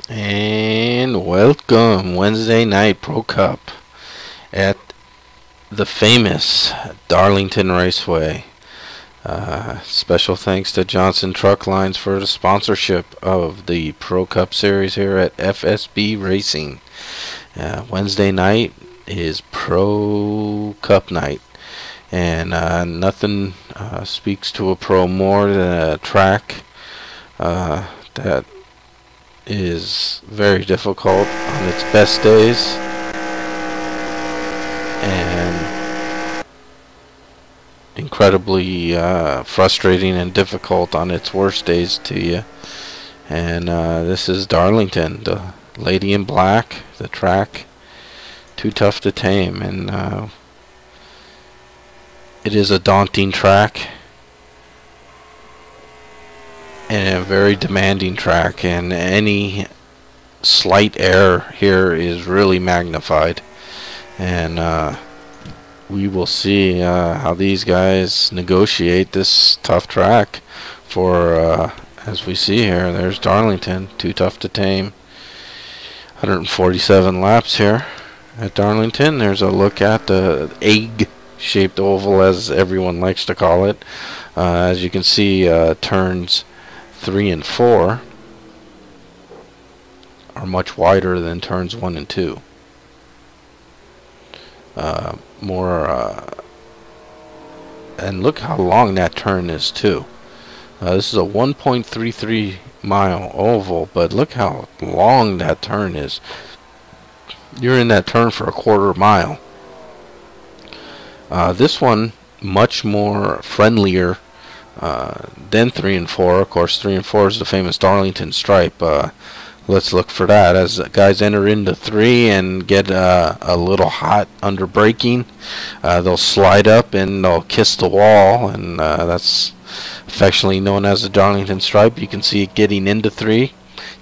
And welcome Wednesday night Pro Cup at the famous Darlington Raceway. Special thanks to Johnson Truck Lines for the sponsorship of the Pro Cup series here at FSB Racing. Wednesday night is Pro Cup night, and nothing speaks to a pro more than a track that is very difficult on its best days and incredibly frustrating and difficult on its worst days to you. And this is Darlington, the lady in black, the track, too tough to tame, and it is a daunting track and a very demanding track, and any slight error here is really magnified. And we will see how these guys negotiate this tough track for, as we see here, there's Darlington, too tough to tame. 147 laps here at Darlington. There's a look at the egg-shaped oval, as everyone likes to call it. As you can see, turns 3 and 4 are much wider than turns 1 and 2. And look how long that turn is too. This is a 1.33 mile oval, but look how long that turn is. You're in that turn for a quarter mile. This one much more friendlier then 3 and 4. Of course, 3 and 4 is the famous Darlington stripe. Let's look for that as guys enter into 3 and get a little hot under braking. They'll slide up and they'll kiss the wall, and that's affectionately known as the Darlington stripe. You can see it getting into 3. You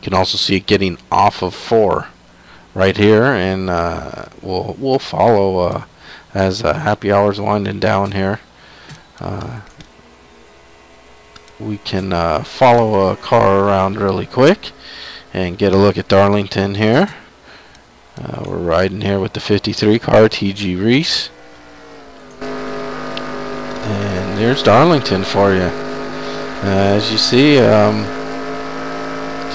can also see it getting off of 4 right here, and we'll follow as happy hour's winding down here. We can follow a car around really quick and get a look at Darlington here. We're riding here with the 53 car, T.G. Reese. And there's Darlington for you. As you see,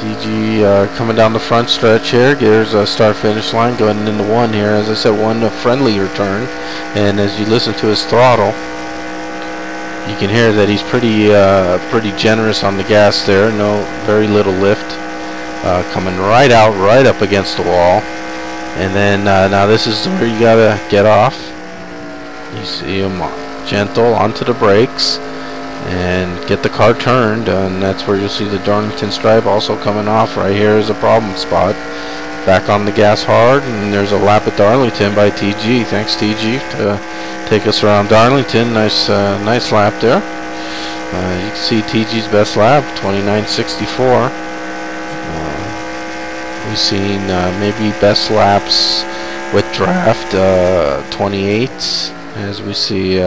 T.G. coming down the front stretch here. There's a start-finish line going into 1 here. As I said, 1 a friendlier turn. And as you listen to his throttle, you can hear that he's pretty generous on the gas there. Very little lift. Coming right out, right up against the wall. And then now this is where you gotta get off. You see him gentle onto the brakes and get the car turned, and that's where you'll see the Darlington stripe also coming off. Right here is a problem spot. Back on the gas hard, and there's a lap at Darlington by TG. Thanks TG to take us around Darlington. Nice lap there. You can see TG's best lap, 29.64. We've seen maybe best laps with draft 28s, as we see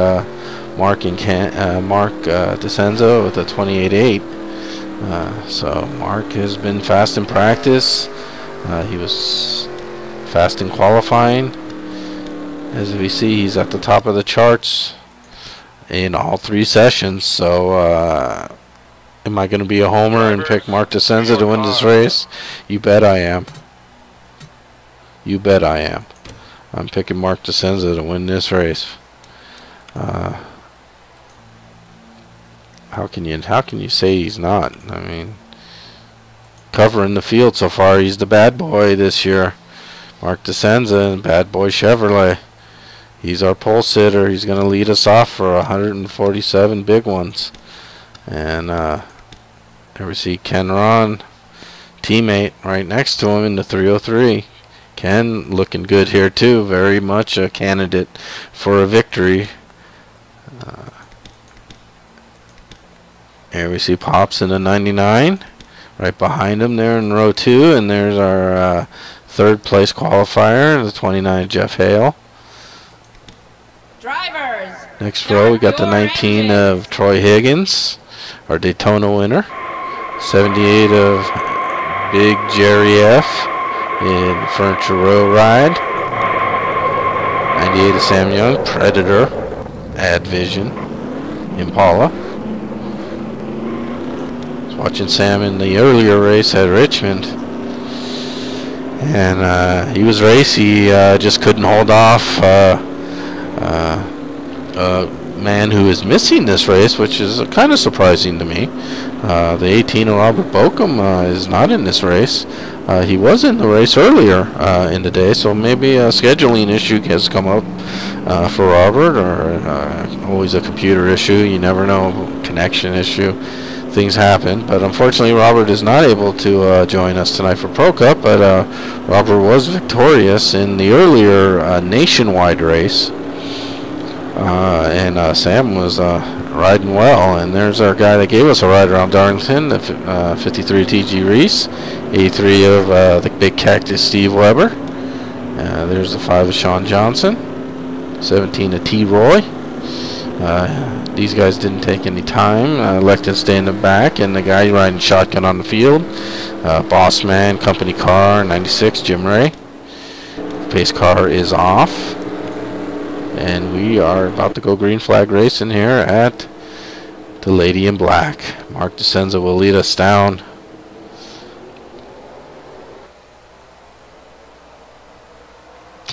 Mark DeCenzo with a 28.8. So Mark has been fast in practice. He was fast in qualifying. As we see, he's at the top of the charts in all 3 sessions. So am I going to be a homer and pick Mark DeCenzo to win this race? You bet I am. You bet I am. I'm picking Mark DeCenzo to win this race. How can you say he's not? I mean, covering the field so far, he's the bad boy this year. Mark DeCenzo and Bad Boy Chevrolet. He's our pole sitter. He's going to lead us off for 147 big ones. And there we see Ken Ron, teammate, right next to him in the 303. Ken looking good here too. Very much a candidate for a victory. Here we see Pops in the 99. Right behind him there in row 2. And there's our 3rd place qualifier, the 29 Jeff Hale. Drivers. Next row we got the 19 of Troy Higgins, our Daytona winner. 78 of Big Jerry F. in Furniture Row Ride. 98 of Sam Young, Predator, Advision, Impala. Was watching Sam in the earlier race at Richmond, and he was racy. Just couldn't hold off a man who is missing this race, which is kind of surprising to me. The 18 of Robert Bochum is not in this race. He was in the race earlier in the day, so maybe a scheduling issue has come up for Robert, or always a computer issue. You never know, connection issue. Things happen, but unfortunately Robert is not able to join us tonight for Pro Cup, but Robert was victorious in the earlier nationwide race, and Sam was riding well. And there's our guy that gave us a ride around Darlington, the 53 TG Reese, 83 of the Big Cactus Steve Weber, there's the 5 of Sean Johnson, 17 of T. Roy. These guys didn't take any time. Elected to stay in the back, and the guy riding shotgun on the field, Boss Man, Company Car, 96, Jim Ray. Pace car is off, and we are about to go green flag racing here at the Lady in Black. Mark DeSenza will lead us down.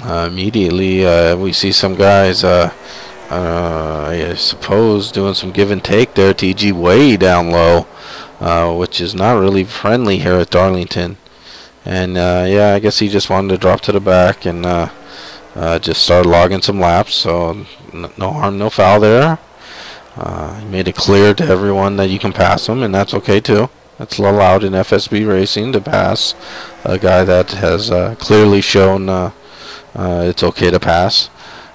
Immediately we see some guys, I suppose, doing some give and take there. TG way down low, which is not really friendly here at Darlington. And yeah, I guess he just wanted to drop to the back and just start logging some laps. So no harm, no foul there. He made it clear to everyone that you can pass him, and that's okay too. That's allowed in FSB racing, to pass a guy that has clearly shown it's okay to pass.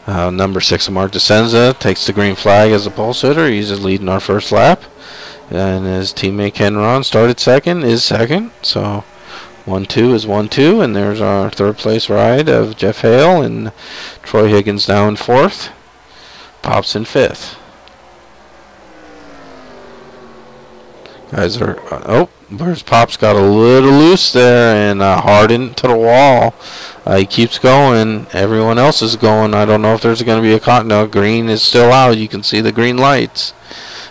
Number 6 of Mark DeSenza takes the green flag as a pole sitter. He's leading our first lap, and his teammate Ken Ron started second, is second. So 1-2 is 1-2, and there's our third place ride of Jeff Hale, and Troy Higgins down in fourth, Pops in fifth. Guys are oh, where's Pops got a little loose there and hard into the wall. He keeps going. Everyone else is going. I don't know if there's going to be a caution. No, green is still out. You can see the green lights.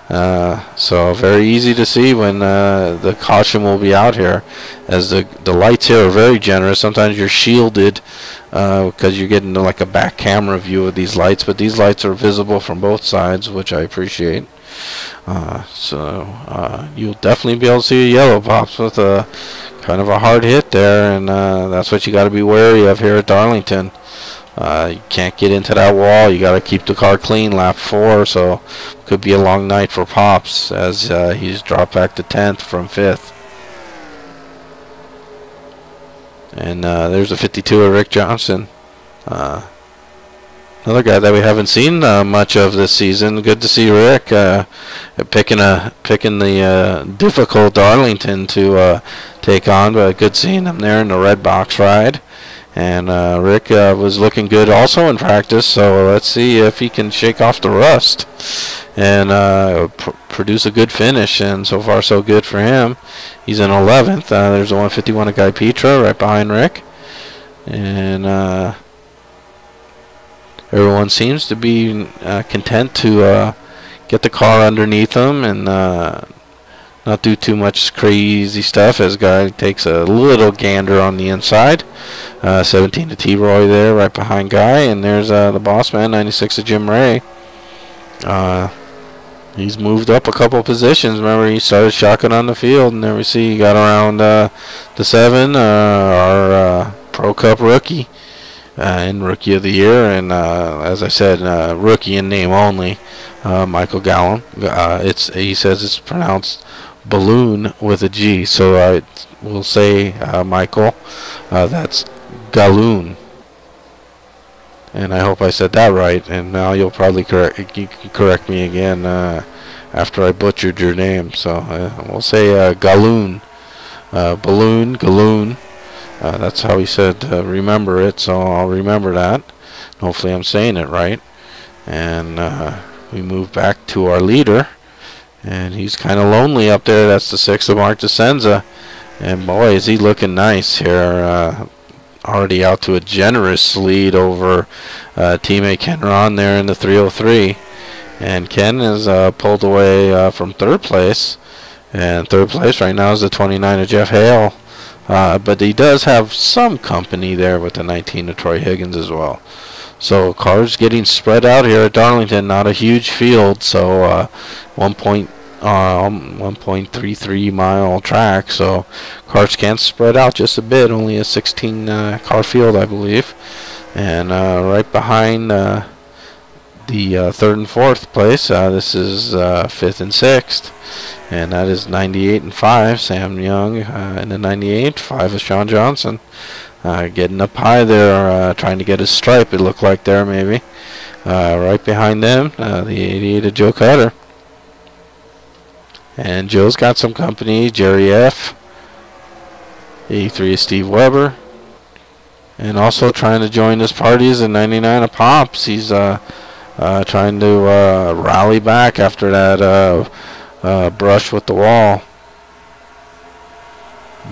So very easy to see when the caution will be out here, as the lights here are very generous. Sometimes you're shielded because you're getting like a back camera view of these lights, but these lights are visible from both sides, which I appreciate. So you'll definitely be able to see a yellow, Pops, with a kind of a hard hit there, and that's what you got to be wary of here at Darlington. You can't get into that wall. You got to keep the car clean lap 4, so could be a long night for Pops, as he's dropped back to 10th from 5th. And there's a 52 of Rick Johnson. Another guy that we haven't seen much of this season. Good to see Rick picking the difficult Darlington to take on, but good seeing him there in the red box ride. And Rick was looking good also in practice, so let's see if he can shake off the rust and produce a good finish. And so far so good for him. He's in 11th. There's a 151 of Guy Petra right behind Rick, and everyone seems to be content to get the car underneath them and not do too much crazy stuff, as Guy takes a little gander on the inside. 17 to T-Roy there right behind Guy, and there's the boss man, 96 of Jim Ray. He's moved up a couple positions. Remember, he started shotgun on the field, and there we see he got around the 7, our Pro Cup rookie. And Rookie of the Year, and as I said, rookie in name only, Michael Gallon. He says it's pronounced balloon with a G, so I will say Michael. That's Galloon, and I hope I said that right. And now you'll probably correct me again after I butchered your name. So we'll say Galloon, balloon, Galloon. That's how he said remember it, so I'll remember that. Hopefully I'm saying it right. And we move back to our leader, and he's kind of lonely up there. That's the 6 of Mark DeSenza. And boy, is he looking nice here. Already out to a generous lead over teammate Ken Ron there in the 303. And Ken is pulled away from third place. And third place right now is the 29 of Jeff Hale. But he does have some company there with the 19 of Troy Higgins as well. So cars getting spread out here at Darlington. Not a huge field. So 1.33 mile track. So cars can spread out just a bit. Only a 16 car field, I believe. And right behind the third and fourth place, this is fifth and sixth. And that is 98 and 5, Sam Young in the 98, 5 is Sean Johnson. Getting up high there, trying to get his stripe, it looked like there maybe. Right behind them, the 88 of Joe Cutter. And Joe's got some company, Jerry F. 83 is Steve Weber. And also trying to join this party is the 99 of Pops. He's trying to rally back after that brush with the wall.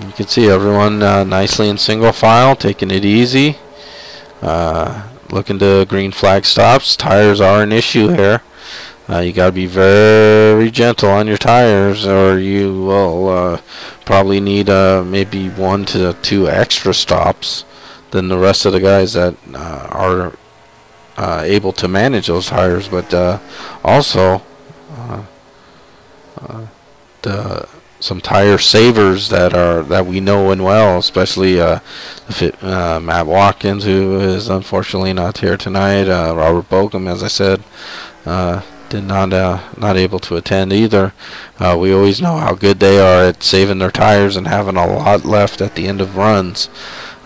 You can see everyone nicely in single file, taking it easy. Looking to green flag stops. Tires are an issue here. You got to be very gentle on your tires, or you will probably need maybe 1 to 2 extra stops than the rest of the guys that are able to manage those tires. But also some tire savers that we know and well, especially Matt Watkins, who is unfortunately not here tonight. Robert Bokum, as I said, not able to attend either. We always know how good they are at saving their tires and having a lot left at the end of runs.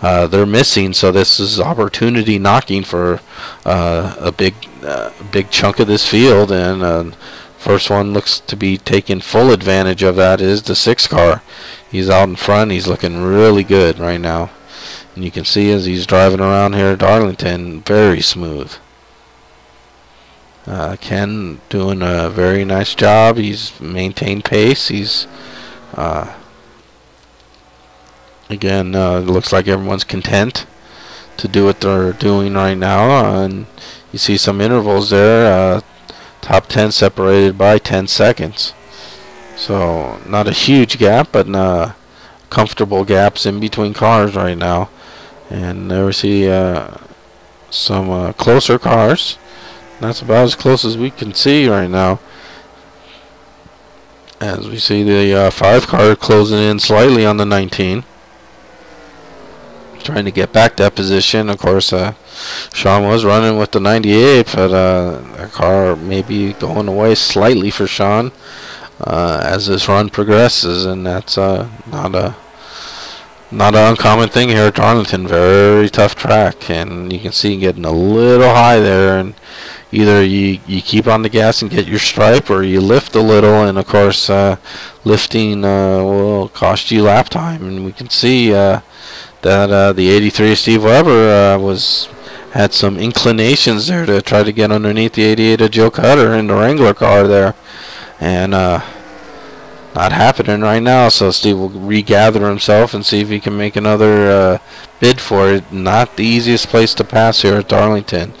They're missing, so this is opportunity knocking for a big chunk of this field, and first one looks to be taking full advantage of that is the 6 car. He's out in front. He's looking really good right now. And you can see as he's driving around here at Darlington, very smooth. Ken doing a very nice job. He's maintained pace. He's again, it looks like everyone's content to do what they're doing right now. And you see some intervals there. Top 10 separated by 10 seconds. So not a huge gap, but comfortable gaps in between cars right now. And there we see some closer cars. That's about as close as we can see right now. As we see the 5 car closing in slightly on the 19. Trying to get back that position. Of course, Sean was running with the 98, but the car may be going away slightly for Sean as this run progresses, and that's not an uncommon thing here at Darlington. Very tough track, and you can see getting a little high there, and either you keep on the gas and get your stripe, or you lift a little, and of course lifting will cost you lap time. And we can see that the 83 Steve Weber had some inclinations there to try to get underneath the 88 of Joe Cutter in the Wrangler car there, and not happening right now. So Steve will regather himself and see if he can make another bid for it. Not the easiest place to pass here at Darlington.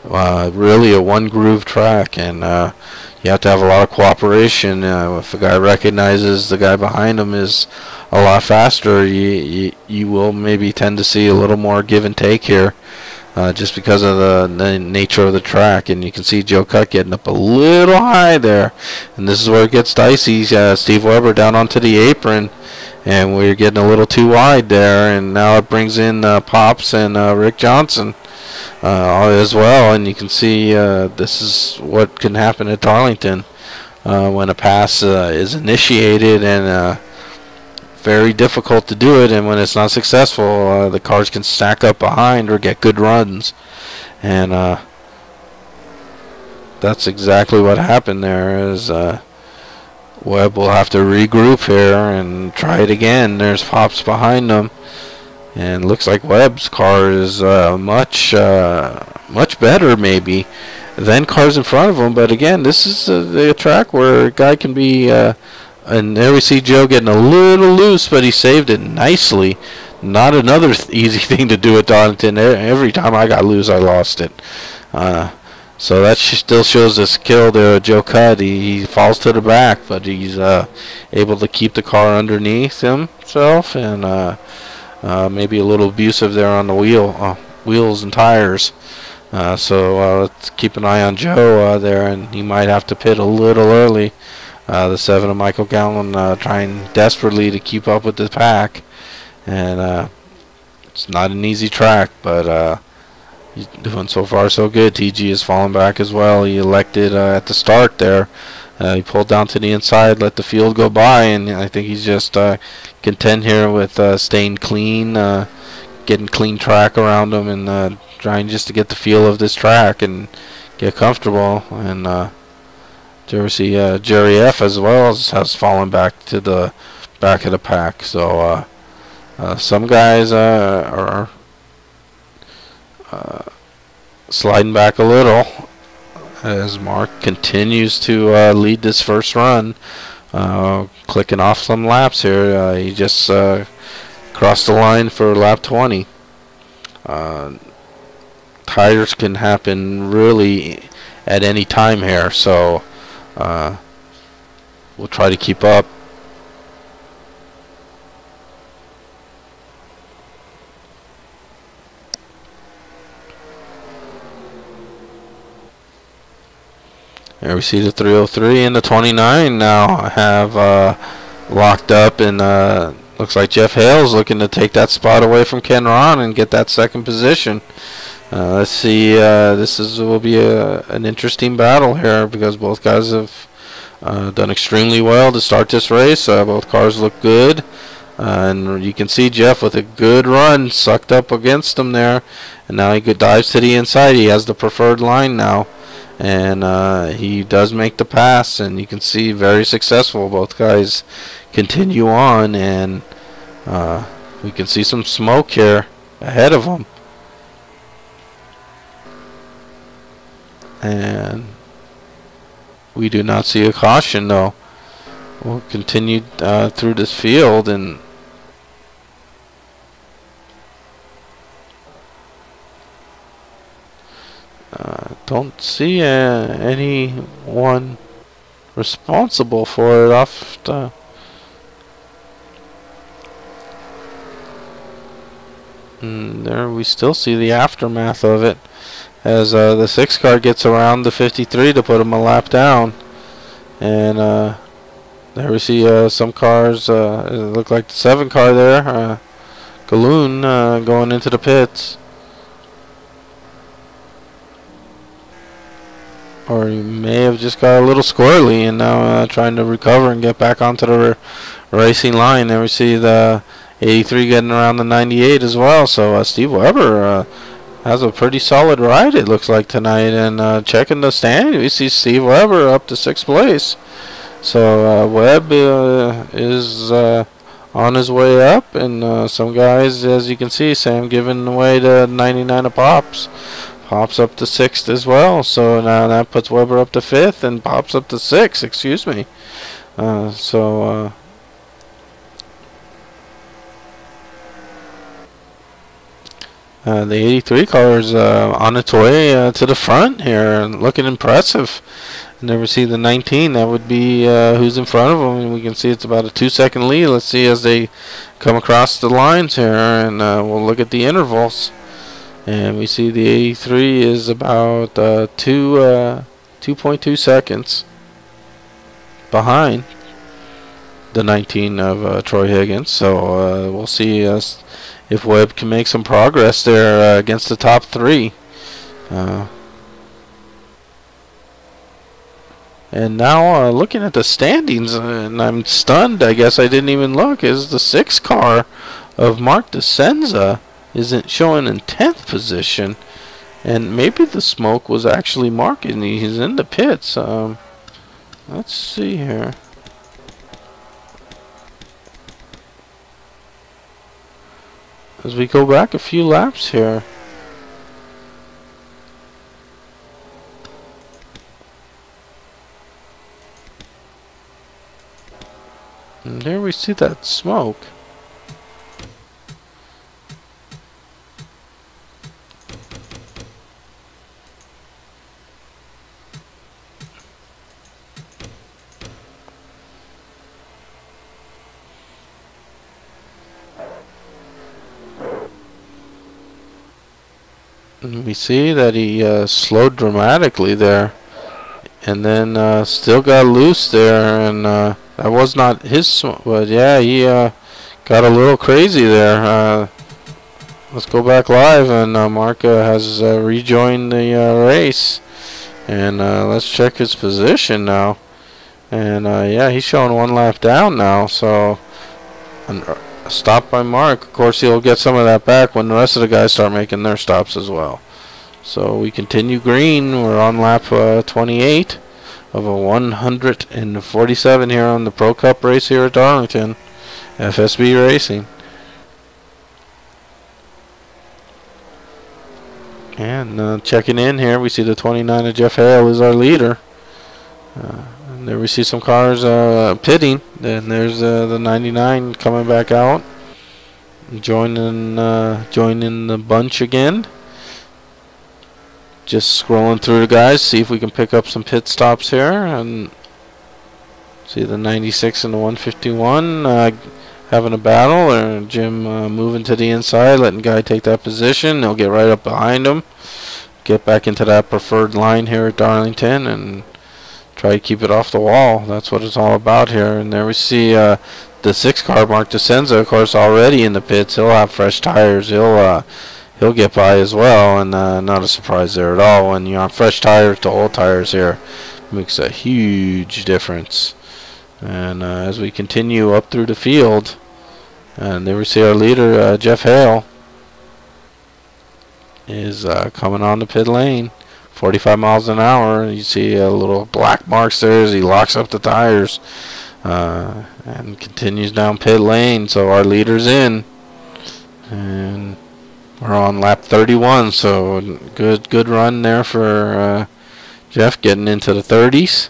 Really a one groove track, and you have to have a lot of cooperation. If a guy recognizes the guy behind him is a lot faster, you will maybe tend to see a little more give and take here, just because of the nature of the track. And you can see Joe Cutt getting up a little high there, and this is where it gets dicey. Steve Weber down onto the apron, and we're getting a little too wide there, and now it brings in Pops and Rick Johnson as well. And you can see this is what can happen at Darlington when a pass is initiated, and very difficult to do it, and when it's not successful, the cars can stack up behind or get good runs, and that's exactly what happened there. Is Webb will have to regroup here and try it again. There's Pops behind them, and looks like Webb's car is much better maybe than cars in front of him. But again, this is the track where a guy can be And there we see Joe getting a little loose, but he saved it nicely. Not another easy thing to do at Darlington. Every time I got loose, I lost it. So that still shows the skill there of Joe Cutt. He falls to the back, but he's able to keep the car underneath himself, and maybe a little abusive there on the wheels and tires. So let's keep an eye on Joe there, and he might have to pit a little early. The 7 of Michael Gallen trying desperately to keep up with the pack, and it's not an easy track, but he's doing so far so good. TG has fallen back as well. He elected at the start there. He pulled down to the inside, let the field go by, and I think he's just content here with staying clean, getting clean track around him, and trying just to get the feel of this track and get comfortable. And there we see Jerry F as well has fallen back to the back of the pack. So some guys are sliding back a little as Mark continues to lead this first run, clicking off some laps here. He just crossed the line for lap 20. Tires can happen really at any time here, so we'll try to keep up. There we see the 303 and the 29 now have locked up, and looks like Jeff Hale's looking to take that spot away from Ken Ron and get that second position. Let's see, will be an interesting battle here, because both guys have done extremely well to start this race. Both cars look good, and you can see Jeff with a good run sucked up against him there, and now he dives to the inside. He has the preferred line now, and he does make the pass, and you can see very successful. Both guys continue on, and we can see some smoke here ahead of them. And we do not see a caution, though. We'll continue through this field, and don't see anyone responsible for it off the there we still see the aftermath of it, as the 6 car gets around the 53 to put him a lap down. And there we see some cars, it look like the 7 car there, Galoon, going into the pits. Or he may have just got a little squirrely and now trying to recover and get back onto the racing line. There we see the 83 getting around the 98 as well. So Steve Weber has a pretty solid ride, it looks like, tonight. And checking the stand, we see Steve Weber up to 6th place. So Webb is on his way up, and some guys, as you can see, Sam giving away the 99 of Pops. Pops up to 6th as well. So now that puts Weber up to 5th, and Pops up to 6th, excuse me. The 83 car is on its way to the front here, and looking impressive. Never see the 19. That would be who's in front of them, and we can see it's about a 2-second lead. Let's see as they come across the lines here, and we'll look at the intervals. And we see the 83 is about 2.2 seconds behind the 19 of Troy Higgins. So we'll see if Webb can make some progress there against the top 3. And now looking at the standings, and I'm stunned, I guess I didn't even look, is the 6 car of Mark DeSenza isn't showing in 10th position. And maybe the smoke was actually Mark, and he's in the pits. Let's see here. As we go back a few laps here. we see that smoke? And we see that he slowed dramatically there, and then still got loose there, and that was not his, but yeah, he got a little crazy there. Let's go back live, and Mark has rejoined the race, and let's check his position now. And yeah, he's showing 1 lap down now, so a stop by Mark. Of course, he'll get some of that back when the rest of the guys start making their stops as well. So we continue green. We're on lap 28 of a 147 here on the Pro Cup race here at Darlington, FSB Racing. And checking in here, we see the 29 of Jeff Hale is our leader. And there we see some cars pitting. Then there's the 99 coming back out, joining the bunch again. Just scrolling through the guys, see if we can pick up some pit stops here, and see the 96 and the 151 having a battle, or Jim moving to the inside, letting guy take that position. They'll get right up behind him, get back into that preferred line here at Darlington, and try to keep it off the wall. That's what it's all about here. And there we see the 6 car, Mark DeSenza, of course, already in the pits. He'll have fresh tires. He'll get by as well, and not a surprise there at all. When you're on fresh tires to old tires here, makes a huge difference. And as we continue up through the field, and there we see our leader, Jeff Hale, is coming on the pit lane, 45 miles an hour. You see a little black marks there as he locks up the tires, and continues down pit lane. So our leader's in, and we're on lap 31. So good run there for Jeff, getting into the 30s.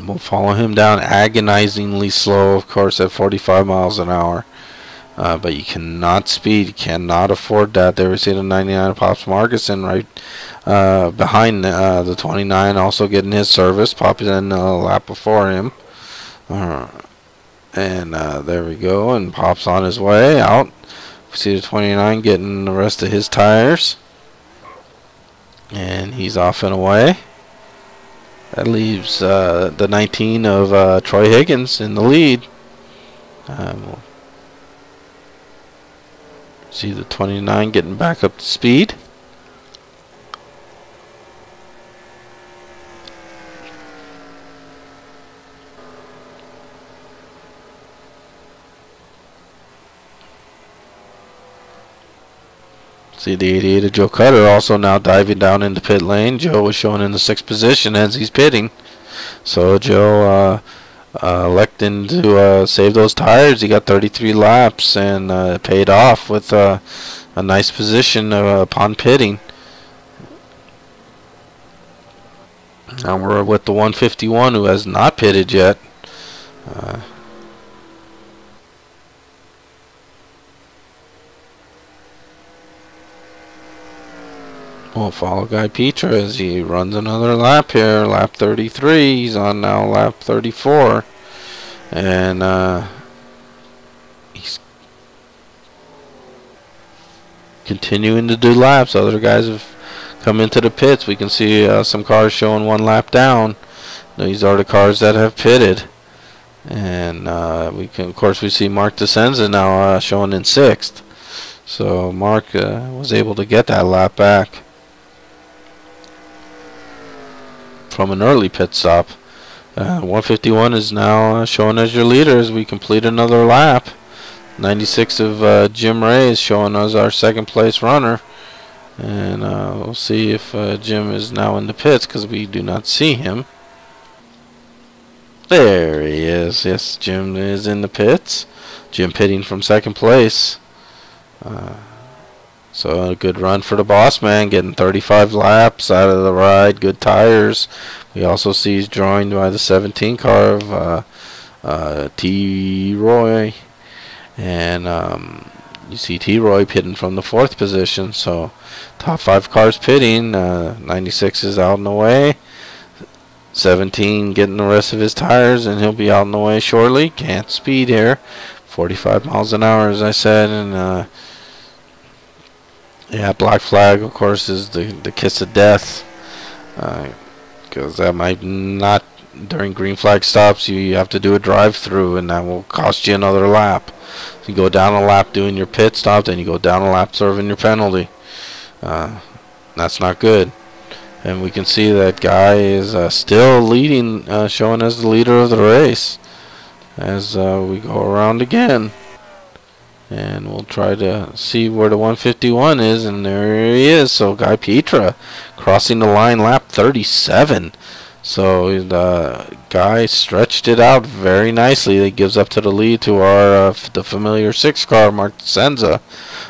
We'll follow him down, agonizingly slow, of course, at 45 miles an hour. But you cannot speed, you cannot afford that. There we see the 99 Pops Markison right behind the 29, also getting his service. Pops in a lap before him. And there we go, and Pop's on his way out. We see the 29 getting the rest of his tires, and he's off and away. That leaves the 19 of Troy Higgins in the lead. We'll see the 29 getting back up to speed. See the 88 of Joe Cutter also now diving down into pit lane. Joe was showing in the 6th position as he's pitting. So Joe electing to save those tires. He got 33 laps and paid off with a nice position upon pitting. Now we're with the 151 who has not pitted yet. We'll follow Guy Petra as he runs another lap here, lap 33. He's on now lap 34. And he's continuing to do laps. Other guys have come into the pits. We can see some cars showing 1 lap down. These are the cars that have pitted. And we can, of course, we see Mark DeSenza now showing in 6th. So Mark was able to get that lap back from an early pit stop. 151 is now showing as your leader as we complete another lap. 96 of Jim Ray is showing as our 2nd place runner. And we'll see if Jim is now in the pits, because we do not see him. There he is. Yes, Jim is in the pits. Jim pitting from 2nd place. So a good run for the boss man, getting 35 laps out of the ride. Good tires. We also see he's joined by the 17 car of T. Roy, and you see T. Roy pitting from the 4th position. So top 5 cars pitting. 96 is out in the way. 17 getting the rest of his tires, and he'll be out in the way shortly. Can't speed here. 45 miles an hour, as I said, and yeah, black flag, of course, is the kiss of death, because that might not, during green flag stops, you have to do a drive-through, and that will cost you another lap. So you go down a lap doing your pit stop, then you go down a lap serving your penalty. That's not good. And we can see that guy is still leading, showing as the leader of the race, as we go around again. And we'll try to see where the 151 is, and there he is. So Guy Petra crossing the line, lap 37. So the guy stretched it out very nicely. That gives up to the lead to our the familiar 6 car, Mark Senza.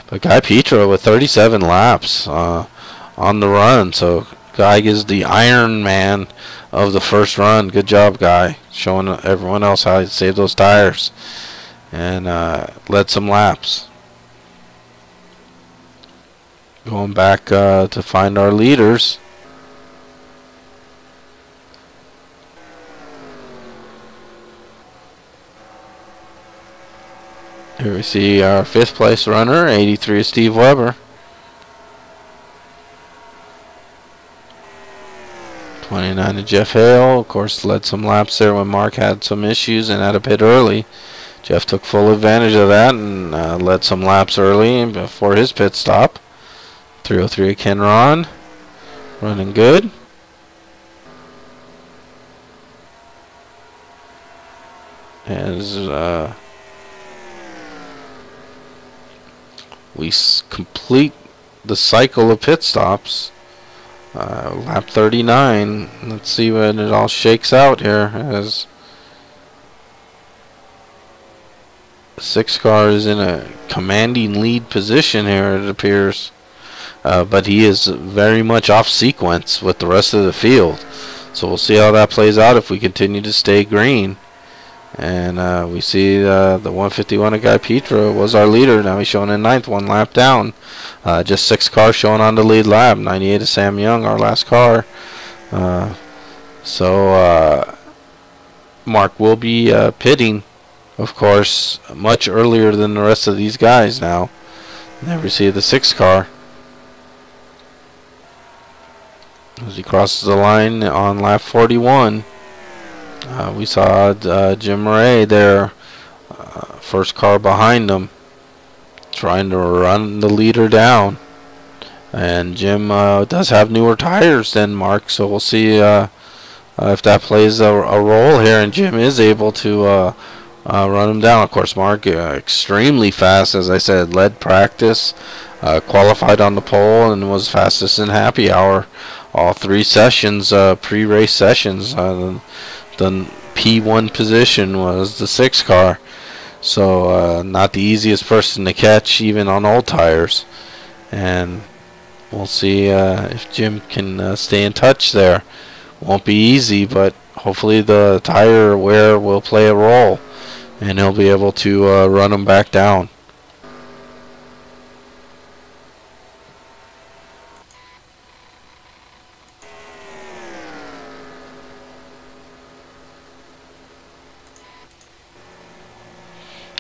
But Guy Petra with 37 laps on the run. So Guy is the Iron Man of the first run. Good job, Guy, showing everyone else how to save those tires. And led some laps. Going back to find our leaders. Here we see our 5th place runner, 83 Steve Weber. 29 to Jeff Hale. Of course, led some laps there when Mark had some issues and had to pit early. Jeff took full advantage of that and led some laps early before his pit stop. 303 Ken Ron, running good. As we complete the cycle of pit stops, lap 39. Let's see when it all shakes out here, as 6 car is in a commanding lead position here, it appears, but he is very much off sequence with the rest of the field. So we'll see how that plays out if we continue to stay green. And we see the 151 of Guy Petra was our leader. Now he's showing in 9th, 1 lap down. Just 6 cars showing on the lead lap. 98 of Sam Young, our last car. So Mark will be pitting, of course, much earlier than the rest of these guys now. There we see the 6 car as he crosses the line on lap 41. We saw Jim Ray there, first car behind him, trying to run the leader down. And Jim does have newer tires than Mark, so we'll see if that plays a role here, and Jim is able to run him down. Of course, Mark extremely fast, as I said, led practice, qualified on the pole, and was fastest in happy hour. All 3 sessions, pre-race sessions. The P1 position was the 6 car. So not the easiest person to catch, even on old tires. And we'll see if Jim can stay in touch there. Won't be easy, but hopefully the tire wear will play a role, and he'll be able to run him back down.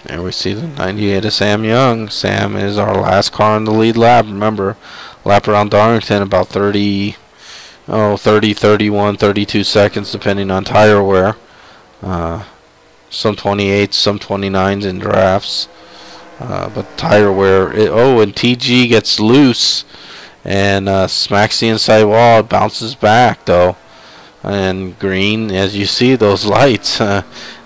There we see the 98 of Sam Young. Sam is our last car in the lead lap. Remember, lap around Darlington about 30, 31, 32 seconds depending on tire wear. Some 28s, some 29s in drafts. But tire wear, and TG gets loose and smacks the inside wall. It bounces back though. And green, as you see those lights,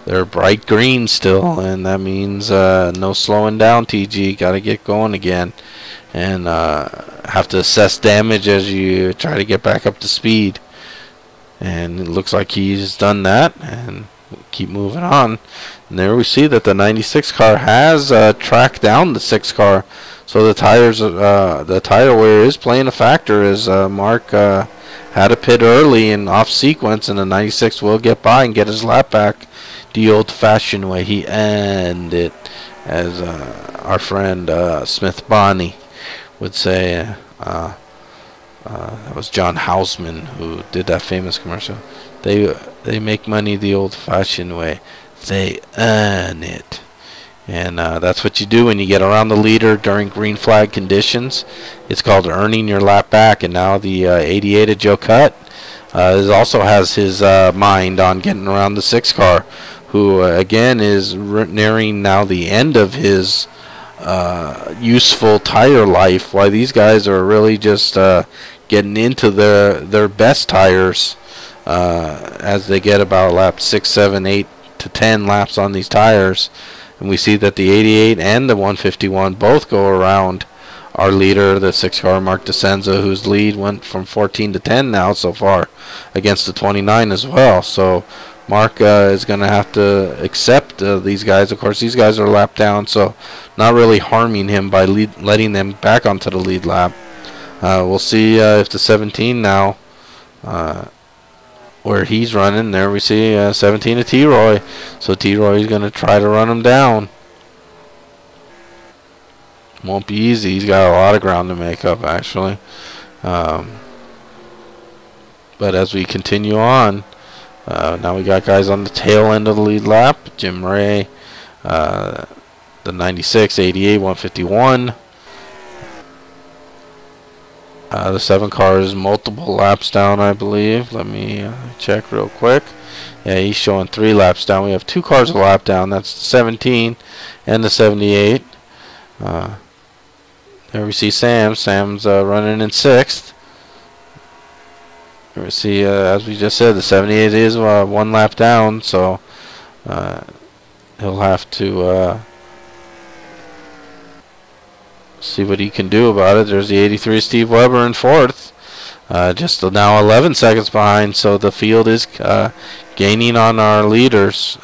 they're bright green still, and that means no slowing down. TG got to get going again, and have to assess damage as you try to get back up to speed. And it looks like he's done that, and we'll keep moving on. And there we see that the 96 car has tracked down the 6 car, So the tire wear is playing a factor, as Mark had a pit early and off sequence, and the 96 will get by and get his lap back the old-fashioned way. He ended, as our friend Smith Bonnie would say. That was John Houseman who did that famous commercial. They make money the old-fashioned way. They earn it. And that's what you do when you get around the leader during green flag conditions. It's called earning your lap back. And now the 88 of Joe Cutt also has his mind on getting around the 6 car, who again is nearing now the end of his useful tire life. Why these guys are really just getting into their best tires as they get about lap 6, 7, 8 to 10 laps on these tires. And we see that the 88 and the 151 both go around our leader, the 6 car Mark DeCenza, whose lead went from 14 to 10 now so far against the 29 as well. So Mark is going to have to accept these guys. Of course, these guys are lap down, so not really harming him by letting them back onto the lead lap. We'll see if the 17 now, where he's running, there we see 17 of T-Roy. So T-Roy is going to try to run him down. Won't be easy. He's got a lot of ground to make up, actually. But as we continue on, now we got guys on the tail end of the lead lap. Jim Ray, the 96, 88, 151. The 7 car is multiple laps down, I believe. Let me check real quick. Yeah, he's showing 3 laps down. We have 2 cars a lap down. That's the 17 and the 78. There we see Sam. Sam's running in 6th. We see, as we just said, the 78 is 1 lap down, so he'll have to see what he can do about it. There's the 83 Steve Weber in 4th, just now 11 seconds behind, so the field is gaining on our leaders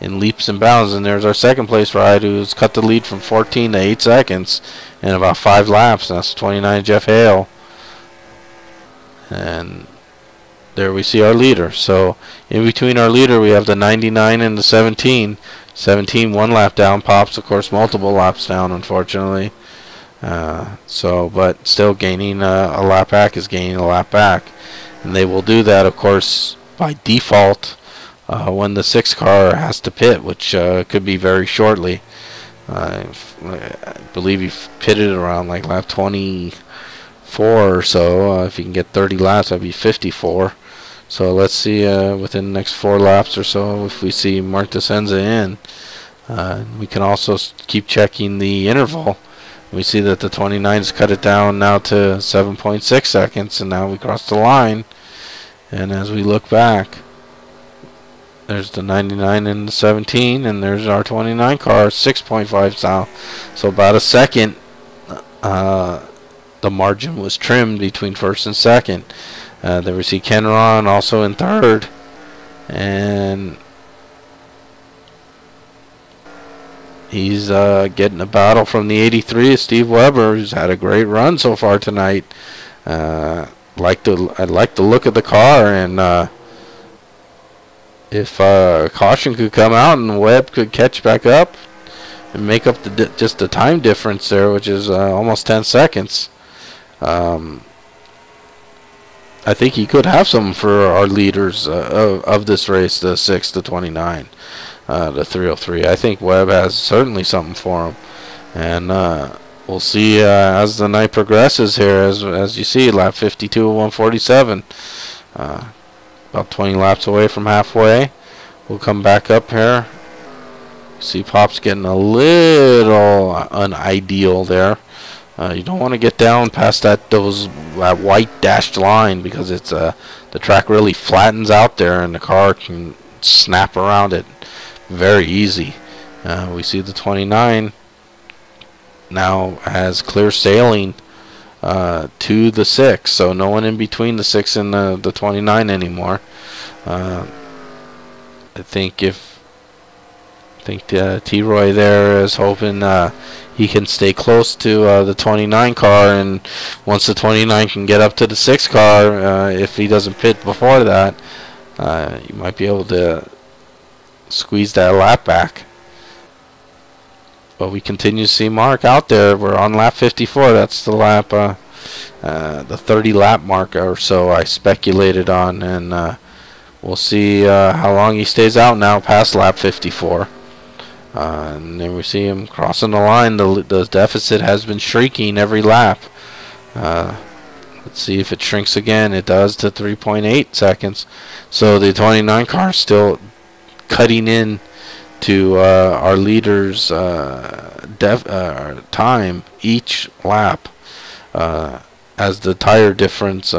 in leaps and bounds. And there's our 2nd place ride, who's cut the lead from 14 to 8 seconds in about 5 laps. That's 29 Jeff Hale. And there we see our leader. So in between our leader, we have the 99 and the 17. 17 1 lap down. Pops, of course, multiple laps down, unfortunately. But still gaining a lap back is gaining a lap back. And they will do that, of course, by default when the 6 car has to pit, which could be very shortly. I believe he pitted around like lap 24 or so. If you can get 30 laps, that'd be 54. So let's see within the next 4 laps or so if we see Mark DeCenza in. We can also keep checking the interval. We see that the 29's cut it down now to 7.6 seconds, and now we cross the line. And as we look back, there's the 99 and the 17, and there's our 29 car, 6.5 now. So about a second, the margin was trimmed between 1st and 2nd. There we see Ken Ron also in 3rd, and he's getting a battle from the 83 Steve Weber, who's had a great run so far tonight. I like the look of the car, and if caution could come out and Webb could catch back up and make up just the time difference there, which is almost 10 seconds. I think he could have some for our leaders of this race, the 6, the 29, the 303. I think Webb has certainly something for him, and we'll see as the night progresses here. As you see, lap 52 of 147, about 20 laps away from halfway. We'll come back up here. See Pop's getting a little unideal there. You don't want to get down past that white dashed line, because it's the track really flattens out there and the car can snap around it very easy. We see the 29 now has clear sailing to the 6, so no one in between the 6 and the 29 anymore. I think if I think T-Roy there is hoping he can stay close to the 29 car, and once the 29 can get up to the 6 car, if he doesn't pit before that, you might be able to squeeze that lap back. But we continue to see Mark out there. We're on lap 54. That's the lap, the 30 lap mark or so I speculated on, and we'll see how long he stays out now past lap 54. And then we see him crossing the line. The deficit has been shrinking every lap. Let's see if it shrinks again. It does to 3.8 seconds. So the 29 car is still cutting in to our leader's time each lap as the tire difference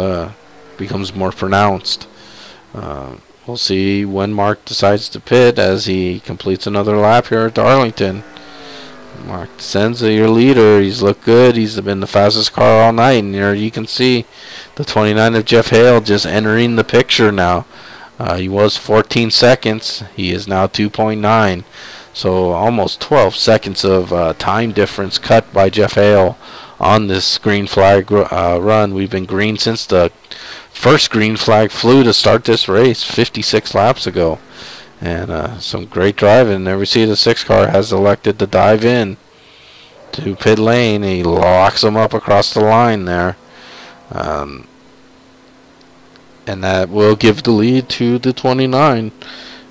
becomes more pronounced. We'll see when Mark decides to pit as he completes another lap here at Darlington. Mark sends your leader. He's looked good. He's been the fastest car all night. And here you can see the 29 of Jeff Hale just entering the picture now. He was 14 seconds. He is now 2.9. So almost 12 seconds of time difference cut by Jeff Hale on this green flag run. We've been green since the first green flag flew to start this race 56 laps ago. And some great driving. There we see the 6 car has elected to dive in to pit lane. He locks him up across the line there. And that will give the lead to the 29.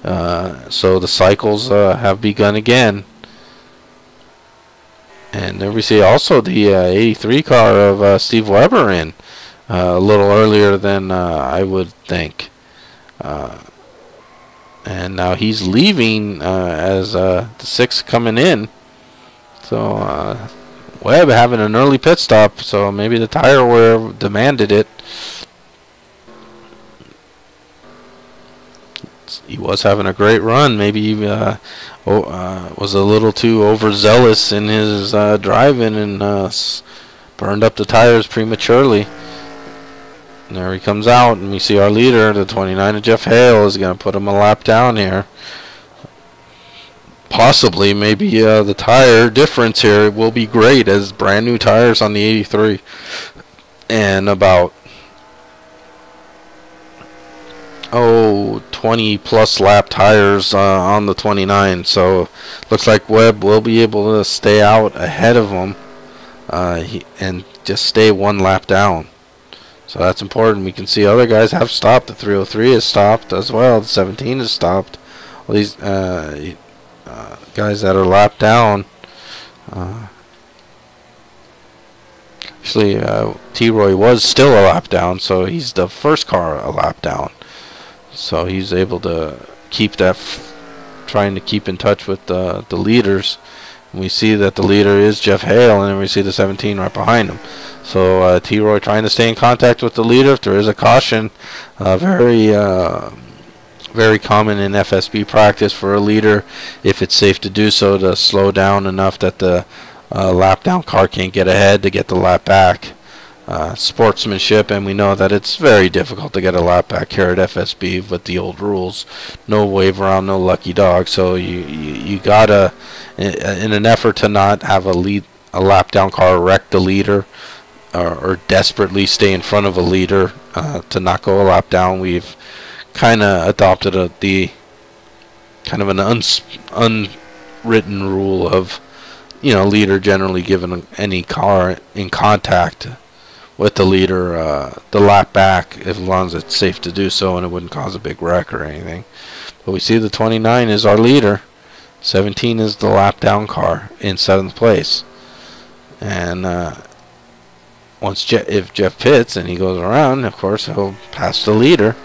So the cycles have begun again. And there we see also the 83 car of Steve Weber in a little earlier than I would think. And now he's leaving as the 6 coming in. So Webb having an early pit stop, so maybe the tire wear demanded it. He was having a great run. Maybe he was a little too overzealous in his driving and burned up the tires prematurely. And there he comes out, and we see our leader, the 29 of Jeff Hale, is going to put him a lap down here. Possibly, maybe the tire difference here will be great as brand new tires on the 83 and about 20 plus lap tires on the 29. So looks like Webb will be able to stay out ahead of him and just stay 1 lap down. So that's important. We can see other guys have stopped. The 303 has stopped as well. The 17 has stopped. All these guys that are lapped down. Actually, T-Roy was still a lap down, so he's the first car a lap down. So he's able to keep that, trying to keep in touch with the leaders. And we see that the leader is Jeff Hale, and then we see the 17 right behind him. So T-Roy trying to stay in contact with the leader. If there is a caution, very common in FSB practice for a leader, if it's safe to do so, to slow down enough that the lap down car can't get ahead to get the lap back. Sportsmanship, and we know that it's very difficult to get a lap back here at FSB with the old rules. No wave around, no lucky dog. So you gotta, in an effort to not have a lap down car wreck the leader, or desperately stay in front of a leader to not go a lap down, we've kind of adopted the kind of an unwritten rule of, leader generally given any car in contact with the leader the lap back, as long as it's safe to do so and it wouldn't cause a big wreck or anything. But we see the 29 is our leader. 17 is the lap down car in 7th place. And if Jeff pits and he goes around, of course he'll pass the leader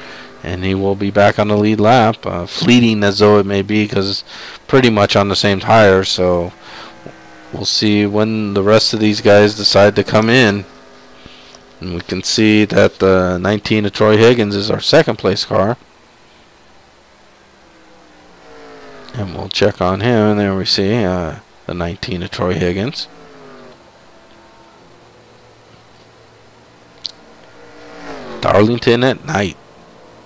and he will be back on the lead lap, fleeting as though it may be, because it's pretty much on the same tire. So we'll see when the rest of these guys decide to come in. And we can see that the 19 of Troy Higgins is our 2nd place car. And we'll check on him. And there we see the 19 of Troy Higgins. Darlington at night.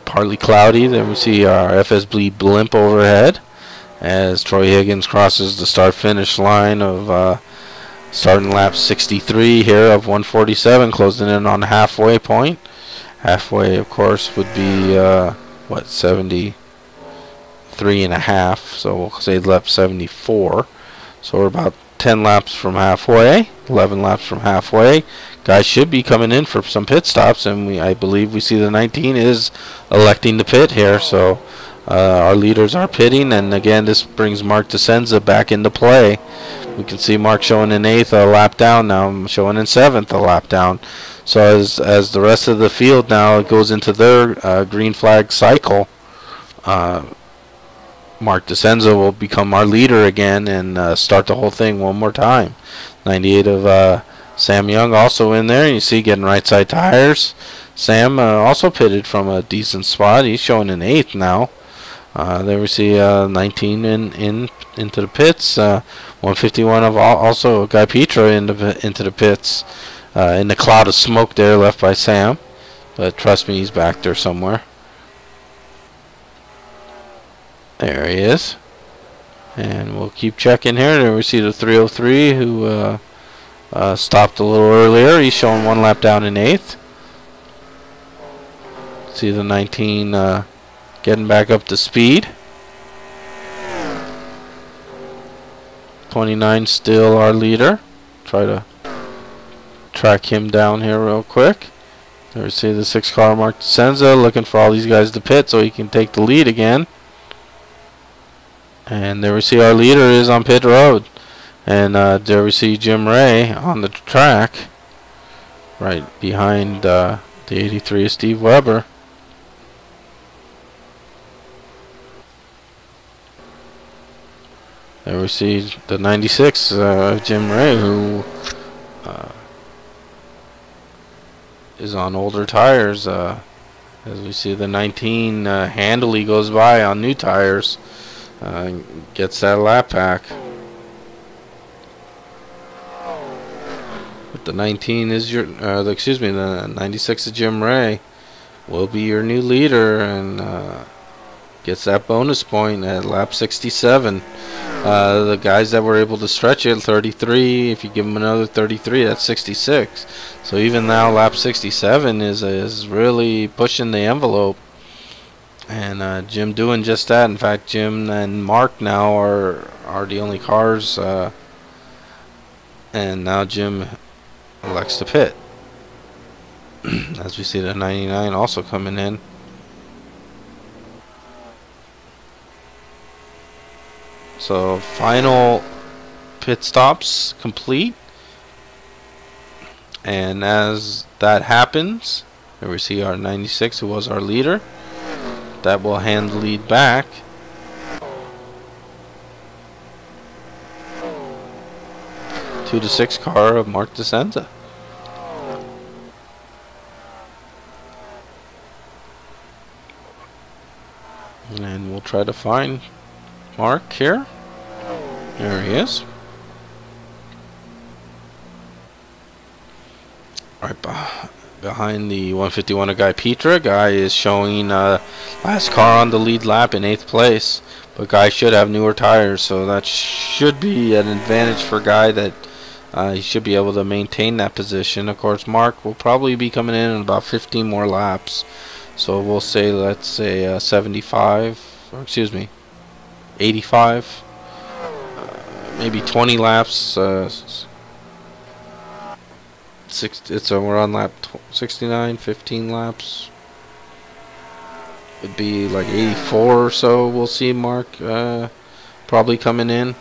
Partly cloudy. Then we see our FSB blimp overhead. as Troy Higgins crosses the start-finish line of starting lap 63 here of 147, closing in on the halfway point. Halfway, of course, would be what, 73.5, so we'll say lap 74. So we're about 10 laps from halfway, 11 laps from halfway. Guys should be coming in for some pit stops, and I believe we see the 19 is electing to pit here. So our leaders are pitting, and again, this brings Mark DeSenza back into play. We can see Mark showing in 8th, a lap down now, showing in 7th, a lap down. So as the rest of the field now goes into their green flag cycle, Mark DeSenza will become our leader again and start the whole thing one more time. 98 of Sam Young also in there. You see getting right side tires. Sam also pitted from a decent spot. He's showing in 8th now. There we see 19 into the pits. 151 of also Guy Petra into the pits. In the cloud of smoke there left by Sam. But trust me, he's back there somewhere. There he is. And we'll keep checking here. There we see the 303 who stopped a little earlier. He's showing 1 lap down in 8th. See the 19 getting back up to speed. 29 still our leader. Try to track him down here real quick. There we see the 6 car Mark DeSenza looking for all these guys to pit so he can take the lead again. And there we see our leader is on pit road. And there we see Jim Ray on the track. Right behind the 83 is Steve Weber. There we see the 96 Jim Ray, who is on older tires. As we see the 19 handily goes by on new tires. Gets that lap back. But the 19 is your, the 96 of Jim Ray will be your new leader and gets that bonus point at lap 67. The guys that were able to stretch it, 33, if you give them another 33, that's 66. So even now, lap 67 is really pushing the envelope. And Jim doing just that. In fact, Jim and Mark now are the only cars. And now Jim elects to pit. As we see the 99 also coming in. So final pit stops complete. And as that happens, here we see our 96 who was our leader. That will hand the lead back to the 6 car of Mark DeSenza. And we'll try to find Mark here. There he is. Right behind the 151 of Guy Petra. Guy is showing last car on the lead lap in 8th place, but Guy should have newer tires, so that should be an advantage for Guy, that he should be able to maintain that position. Of course, Mark will probably be coming in about 15 more laps, so we'll say, let's say 75, or excuse me, 85, maybe 20 laps. We're on lap 69, 15 laps. It'd be like 84 or so. We'll see Mark probably coming in.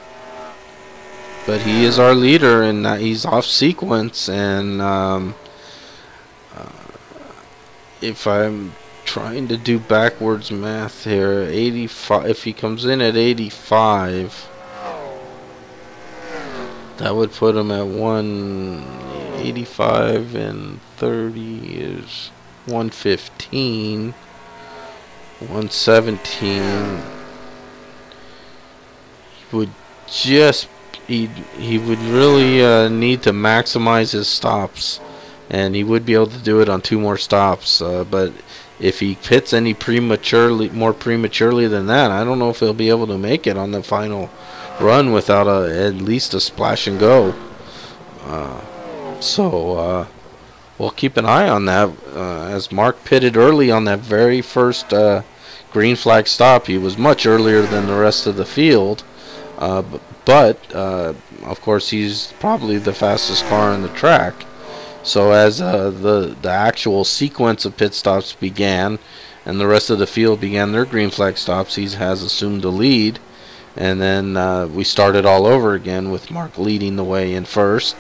But he is our leader, and he's off sequence. And if I'm trying to do backwards math here, 85. If he comes in at 85, that would put him at 185 and 30 is 115, 117. Would just he would really need to maximize his stops, and he would be able to do it on 2 more stops. But if he pits any more prematurely than that, I don't know if he'll be able to make it on the final run without at least a splash and go. So we'll keep an eye on that. As Mark pitted early on that very first green flag stop, he was much earlier than the rest of the field. But of course, he's probably the fastest car on the track. So as the actual sequence of pit stops began, and the rest of the field began their green flag stops, he has assumed the lead. And then we started all over again with Mark leading the way in first,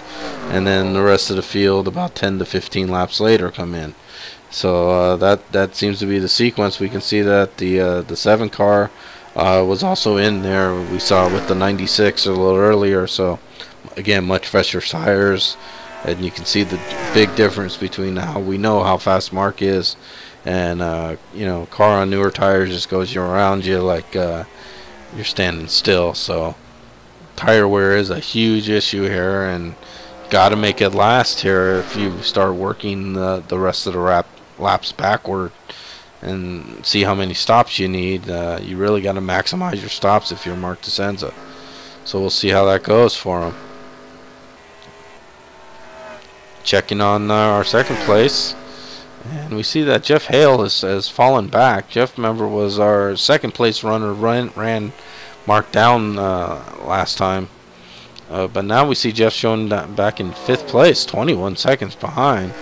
and then the rest of the field about 10 to 15 laps later come in. So that seems to be the sequence. We can see that the 7 car was also in there. We saw with the 96 a little earlier. So again, much fresher tires, and you can see the big difference between how we know how fast Mark is, and you know, car on newer tires just goes around you like you're standing still. So tire wear is a huge issue here, and got to make it last here if you start working the rest of the laps backward and see how many stops you need. You really got to maximize your stops if you're Mark DeCenza. So we'll see how that goes for him. Checking on our second place, and we see that Jeff Hale has fallen back. Jeff, remember, was our second place runner, ran Mark down last time. But now we see Jeff showing back in 5th place, 21 seconds behind.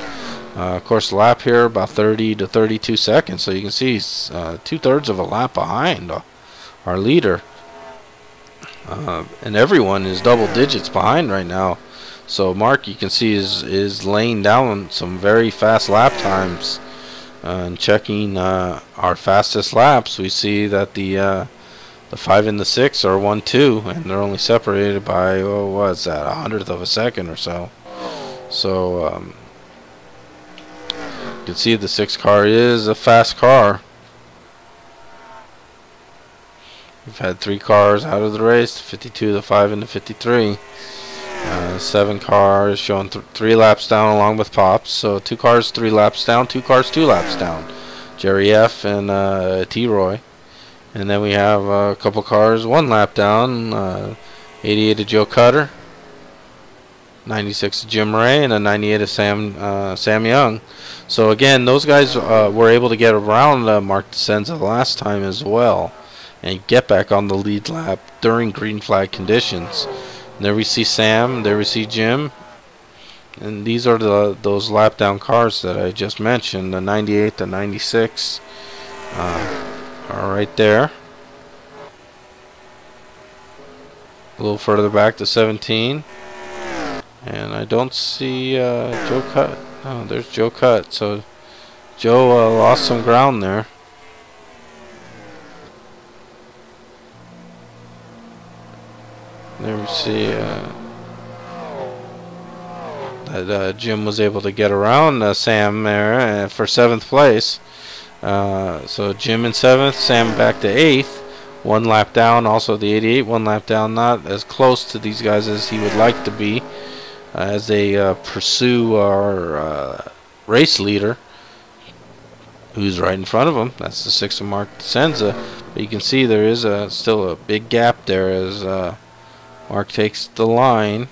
Of course, lap here about 30 to 32 seconds. So you can see he's 2/3 of a lap behind our leader. And everyone is double digits behind right now. So Mark, you can see, is laying down some very fast lap times. And checking our fastest laps, we see that the 5 and the 6 are 1-2, and they're only separated by, oh, what's that, 1/100th of a second or so. So you can see the 6 car is a fast car. We've had 3 cars out of the race, the 52, the 5, and the 53. 7 cars showing 3 laps down along with Pops. So 2 cars 3 laps down, 2 cars 2 laps down. Jerry F and T-Roy. And then we have a couple cars 1 lap down. 88 of Joe Cutter, 96 of Jim Ray, and a 98 of Sam Young. So again, those guys were able to get around Mark DeCenza last time as well, and get back on the lead lap during green flag conditions. And there we see Sam, there we see Jim, and these are those lap down cars that I just mentioned. The 98, the 96 are right there. A little further back to 17, and I don't see Joe Cut. Oh, there's Joe Cut. So Joe lost some ground there. There we see that Jim was able to get around Sam there for 7th place. So Jim in 7th, Sam back to 8th, 1 lap down. Also the 88, 1 lap down, not as close to these guys as he would like to be as they pursue our race leader, who's right in front of him. That's the 6 of Mark DeCenza. But you can see there is still a big gap there as Mark takes the line,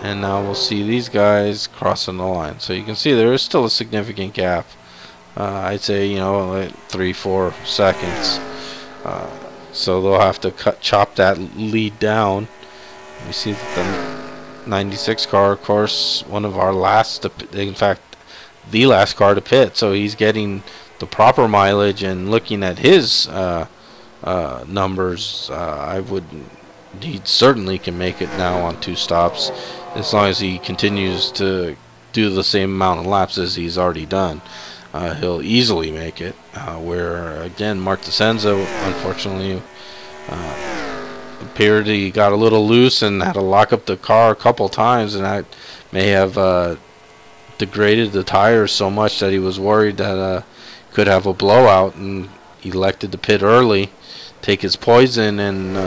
and now we'll see these guys crossing the line. So you can see there is still a significant gap. I'd say, you know, like 3-4 seconds. So they'll have to chop that lead down. We see that the 96 car, of course, one of our last, in fact, the last car to pit. So he's getting the proper mileage, and looking at his numbers, he certainly can make it now on 2 stops, as long as he continues to do the same amount of laps as he's already done. He'll easily make it. Where again, Mark DeCenza, unfortunately, appeared he got a little loose and had to lock up the car a couple times, and that may have degraded the tires so much that he was worried that could have a blowout, and elected to pit early, take his poison, and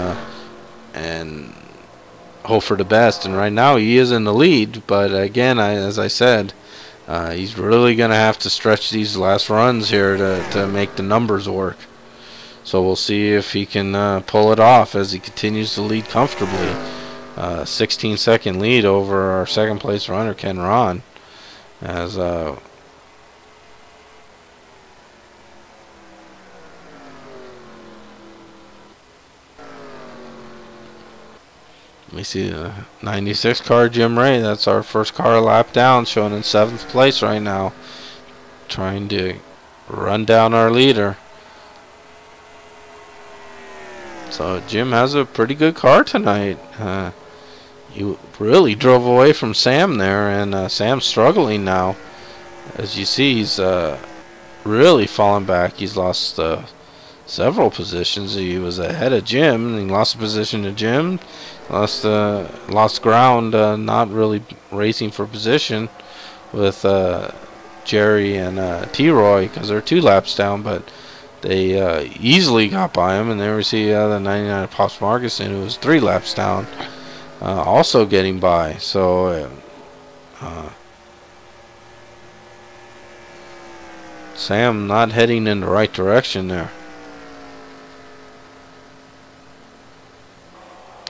hope for the best. And right now he is in the lead, but again, as I said, He's really going to have to stretch these last runs here to make the numbers work. So we'll see if he can pull it off as he continues to lead comfortably. 16-second lead over our second place runner, Ken Ron. As we see the 96 car, Jim Ray. That's our first car lap down, showing in 7th place right now. Trying to run down our leader. So Jim has a pretty good car tonight. He really drove away from Sam there, and Sam's struggling now. As you see, he's really fallen back. He's lost several positions. He was ahead of Jim, and he lost a position to Jim. Lost ground, not really racing for position with Jerry and T-Roy, because they're 2 laps down, but they easily got by him. And there we see the 99 Pops Marguson, who was 3 laps down, also getting by. So Sam not heading in the right direction there.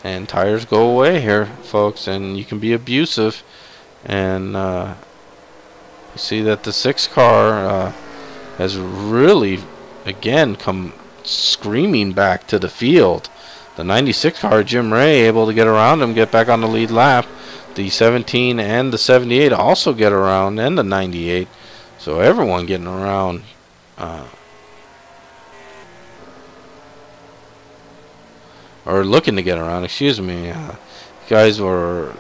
And tires go away here, folks, and you can be abusive. And you see that the 6 car has really, again, come screaming back to the field. The 96 car, Jim Ray, able to get around him, get back on the lead lap. The 17 and the 78 also get around, and the 98. So everyone getting around. Or looking to get around, excuse me. Guys were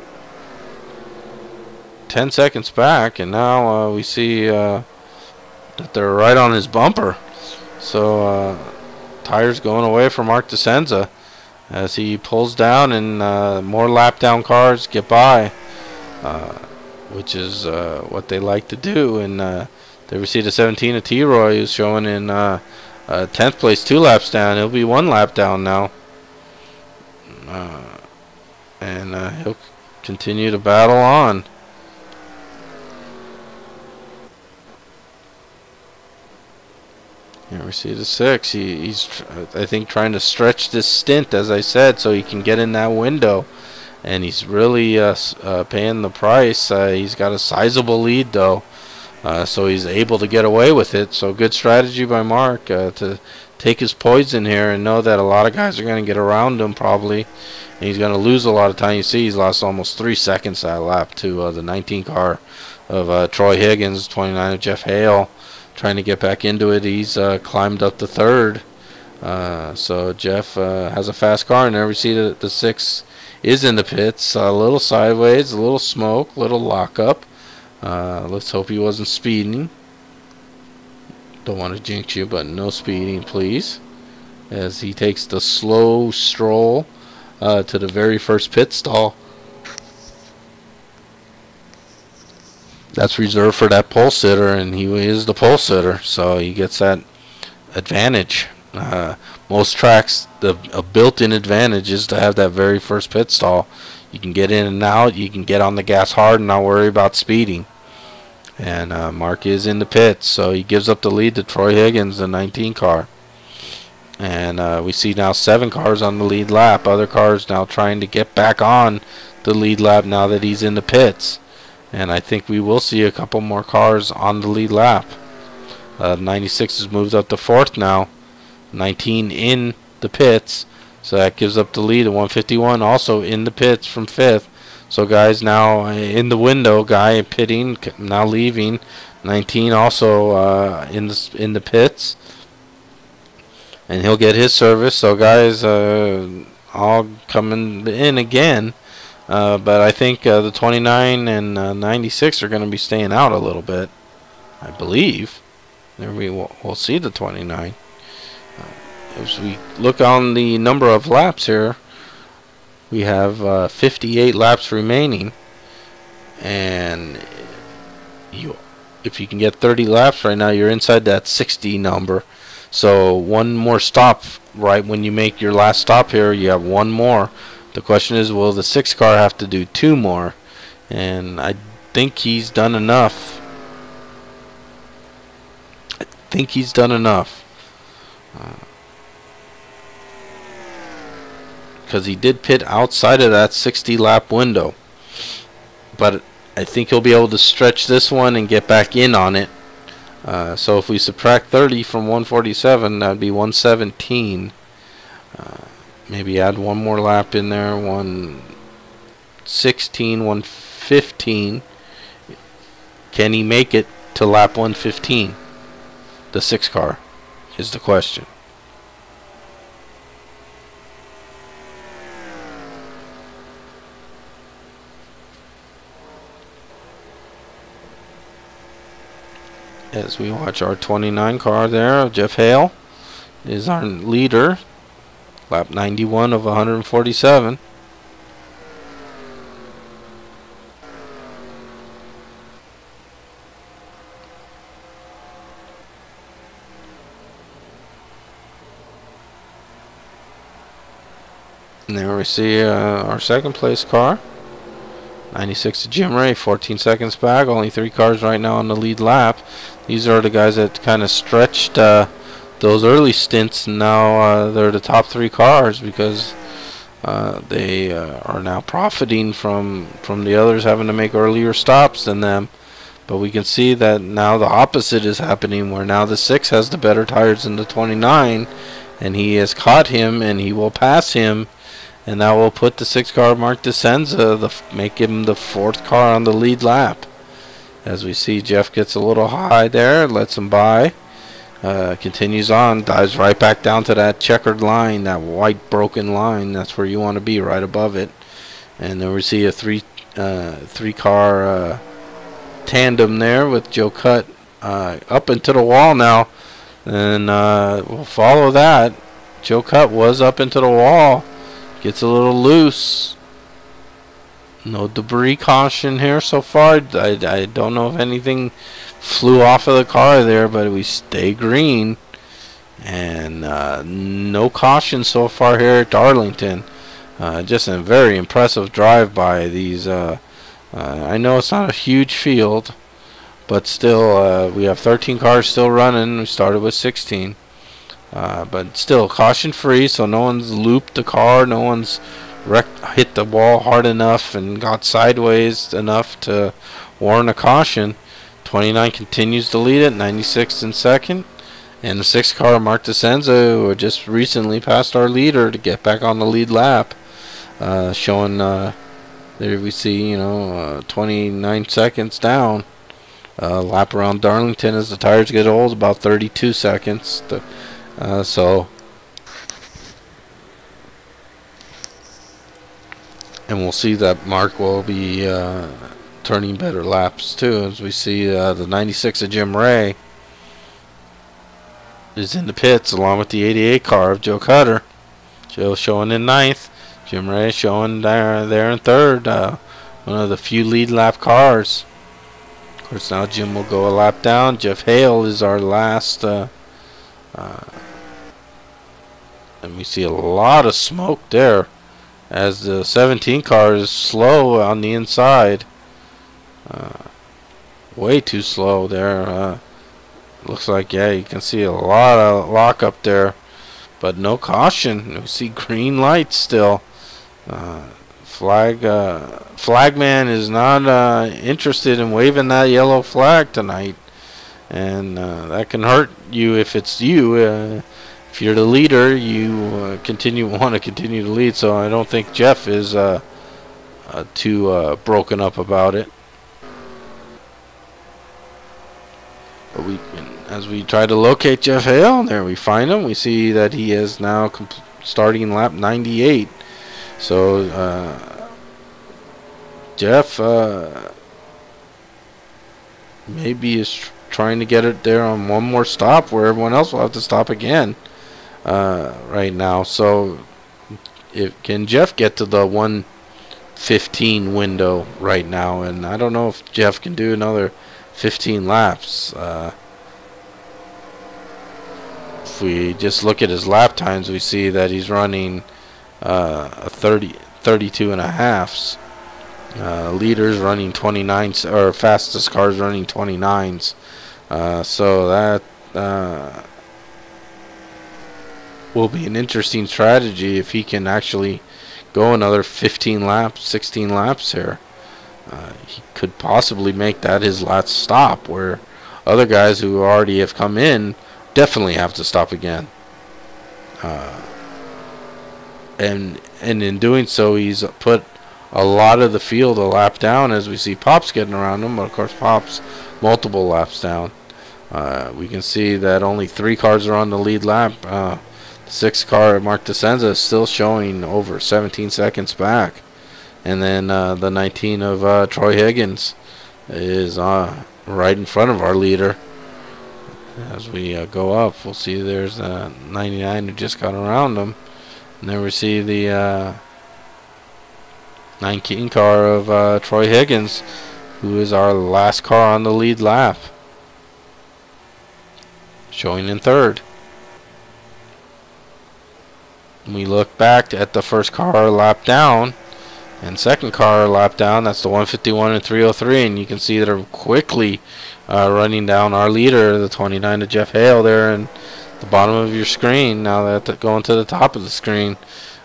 10 seconds back, and now we see that they're right on his bumper. So tires going away for Mark DeSenza as he pulls down, and more lap down cars get by, which is what they like to do. And there we see the 17 of T-Roy, who's showing in 10th place, 2 laps down. He'll be 1 lap down now. And he'll continue to battle on. Here we see the 6. He's I think trying to stretch this stint, as I said, so he can get in that window. And he's really paying the price. He's got a sizable lead though, so he's able to get away with it. So good strategy by Mark to take his poison here and know that a lot of guys are going to get around him probably, and he's going to lose a lot of time. You see he's lost almost 3 seconds that lap to the 19 car of Troy Higgins, 29 of Jeff Hale, trying to get back into it. He's climbed up to 3rd. So Jeff has a fast car, and there we see that the 6 is in the pits. A little sideways, a little smoke, a little lockup. Let's hope he wasn't speeding. Don't want to jinx you, but no speeding, please. As he takes the slow stroll to the very first pit stall. That's reserved for that pole sitter, and he is the pole sitter, so he gets that advantage. Most tracks, a built-in advantage is to have that very first pit stall. You can get in and out, you can get on the gas hard and not worry about speeding. And Mark is in the pits, so he gives up the lead to Troy Higgins, the 19 car. And we see now 7 cars on the lead lap. Other cars now trying to get back on the lead lap now that he's in the pits. And I think we will see a couple more cars on the lead lap. 96 has moved up to 4th now. 19 in the pits, so that gives up the lead. 151 also in the pits from 5th. So guys now in the window, guy pitting, now leaving. 19 also in the pits, and he'll get his service. So guys all coming in again, but I think the 29 and 96 are going to be staying out a little bit, I believe. There we'll see the 29. As we look on the number of laps here, we have 58 laps remaining, and if you can get 30 laps right now, you're inside that 60 number. So one more stop right when you make your last stop here, you have 1 more. The question is, will the 6 car have to do 2 more? And I think he's done enough think he's done enough. Because he did pit outside of that 60 lap window. But I think he'll be able to stretch this one and get back in on it. So if we subtract 30 from 147, that'd be 117. Maybe add one more lap in there, 116, 115. Can he make it to lap 115? The 6 car is the question. As we watch our 29 car there, Jeff Hale is our leader. Lap 91 of 147. And there we see our second place car. 96 to Jim Ray, 14 seconds back. Only 3 cars right now on the lead lap. These are the guys that kind of stretched those early stints, and now they're the top 3 cars because they are now profiting from the others having to make earlier stops than them. But we can see that now the opposite is happening, where now the 6 has the better tires than the 29, and he has caught him, and he will pass him. And that will put the 6 car Mark DeSenza, make him the 4th car on the lead lap. As we see, Jeff gets a little high there, lets him by. Continues on, dives right back down to that checkered line, that white broken line. That's where you want to be, right above it. And then we see a three car tandem there with Joe Cutt up into the wall now. And we'll follow that. Joe Cutt was up into the wall. Gets a little loose. No debris caution here so far. I don't know if anything flew off of the car there, but we stay green. And no caution so far here at Darlington. Just a very impressive drive by these. I know it's not a huge field, but still we have 13 cars still running. We started with 16. But still caution free, so no one's looped the car, no one's hit the wall hard enough and got sideways enough to warrant a caution. 29 continues to lead it, 96 in second, and the 6 car Mark DeSenza, who just recently passed our leader to get back on the lead lap, showing there we see 29 seconds down. Lap around Darlington as the tires get old, about 32 seconds. And we'll see that Mark will be turning better laps too, as we see the 96 of Jim Ray is in the pits along with the 88 car of Joe Cutter. Joe showing in 9th, Jim Ray showing there in 3rd. One of the few lead lap cars. Of course, now Jim will go a lap down. Jeff Hale is our last. And we see a lot of smoke there as the 17 car is slow on the inside. Way too slow there. Looks like, yeah, you can see a lot of lock up there, but no caution. We see green lights still. Flagman is not interested in waving that yellow flag tonight, and that can hurt you if it's you. If you're the leader, you want to continue to lead. So I don't think Jeff is too broken up about it. But as we try to locate Jeff Hale, there we find him. We see that he is now starting lap 98. So Jeff maybe is trying to get it there on one more stop, where everyone else will have to stop again right now. So can Jeff get to the 1:15 window right now? And I don't know if Jeff can do another 15 laps. If we just look at his lap times, we see that he's running a 32 and a halves. Leaders running 29s, or fastest cars running 29s. So that will be an interesting strategy if he can actually go another 15 laps, 16 laps here. He could possibly make that his last stop, where other guys who already have come in definitely have to stop again. And in doing so, he's put a lot of the field a lap down, as we see Pop's getting around him, but of course Pop's multiple laps down. We can see that only 3 cars are on the lead lap. The 6th car, Mark DeSenza, is still showing over 17 seconds back. And then the 19 of Troy Higgins is right in front of our leader. As we go up, we'll see there's 99 who just got around him. And then we see the 19 car of Troy Higgins, who is our last car on the lead lap, showing in 3rd. We look back at the first car lap down and second car lap down. That's the 151 and 303, and you can see they're quickly running down our leader, the 29 of Jeff Hale, there in the bottom of your screen. Now that going to the top of the screen,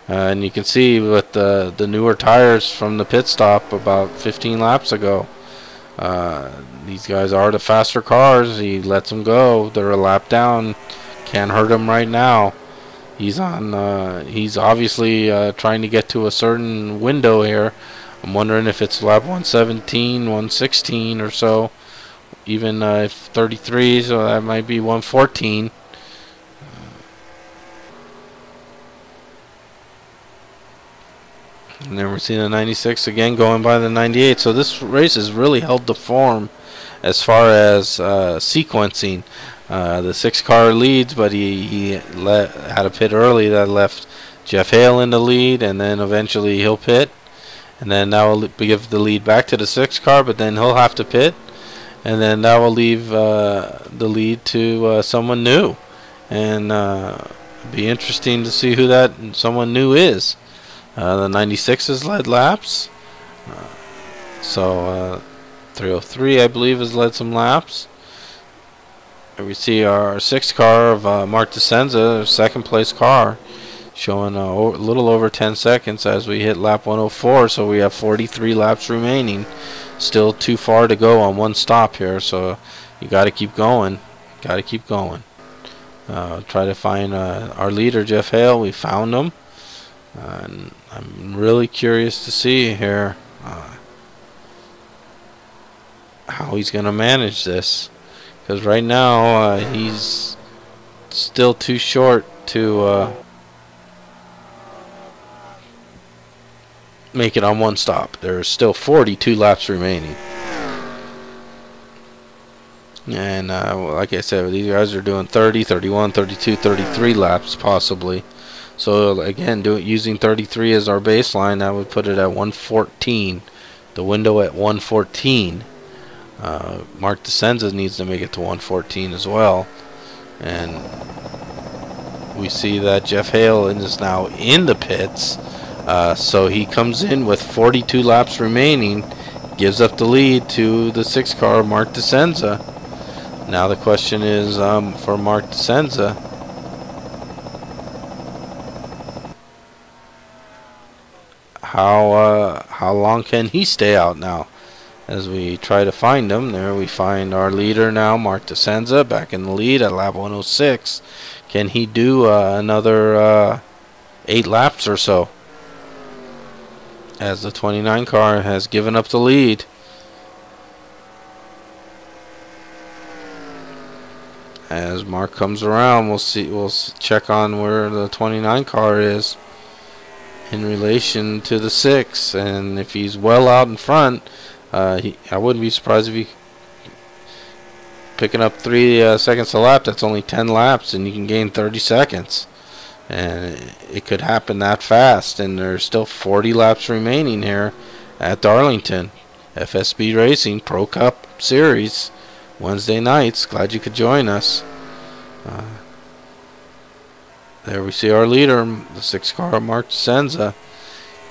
and you can see with the newer tires from the pit stop about 15 laps ago. These guys are the faster cars. He lets them go. They're a lap down. Can't hurt them right now. He's on. He's obviously trying to get to a certain window here. I'm wondering if it's lap 117, 116 or so. Even if 33, so that might be 114. And then we're seeing the 96 again going by the 98. So this race has really held the form as far as sequencing. The 6 car leads, but he had a pit early that left Jeff Hale in the lead, and then eventually he'll pit, and then that will give the lead back to the 6 car, but then he'll have to pit, and then that will leave the lead to someone new, and be interesting to see who that someone new is. The 96 has led laps, so 303 I believe has led some laps. We see our 6th car of Mark DeSenza, 2nd place car, showing a little over 10 seconds as we hit lap 104. So we have 43 laps remaining. Still too far to go on one stop here, so you got to keep going. Got to keep going. Try to find our leader, Jeff Hale. We found him, and I'm really curious to see here how he's going to manage this. Because right now he's still too short to make it on one stop. There's still 42 laps remaining. And like I said, these guys are doing 30, 31, 32, 33 laps possibly. So again, using 33 as our baseline, that would put it at 114. The window at 114. Mark DeSenza needs to make it to 114 as well, and we see that Jeff Hale is now in the pits, so he comes in with 42 laps remaining, gives up the lead to the 6 car Mark DeSenza. Now the question is for Mark DeSenza, how long can he stay out now? As we try to find him, there we find our leader now, Mark DeSenza, back in the lead at lap 106. Can he do another 8 laps or so? As the 29 car has given up the lead. As Mark comes around, we'll check on where the 29 car is in relation to the 6, and if he's well out in front, I wouldn't be surprised if he picking up 3 seconds a lap. That's only 10 laps, and you can gain 30 seconds. And it could happen that fast. And there's still 40 laps remaining here at Darlington. FSB Racing Pro Cup Series, Wednesday nights. Glad you could join us. There we see our leader, the 6 car Mark DeSenza.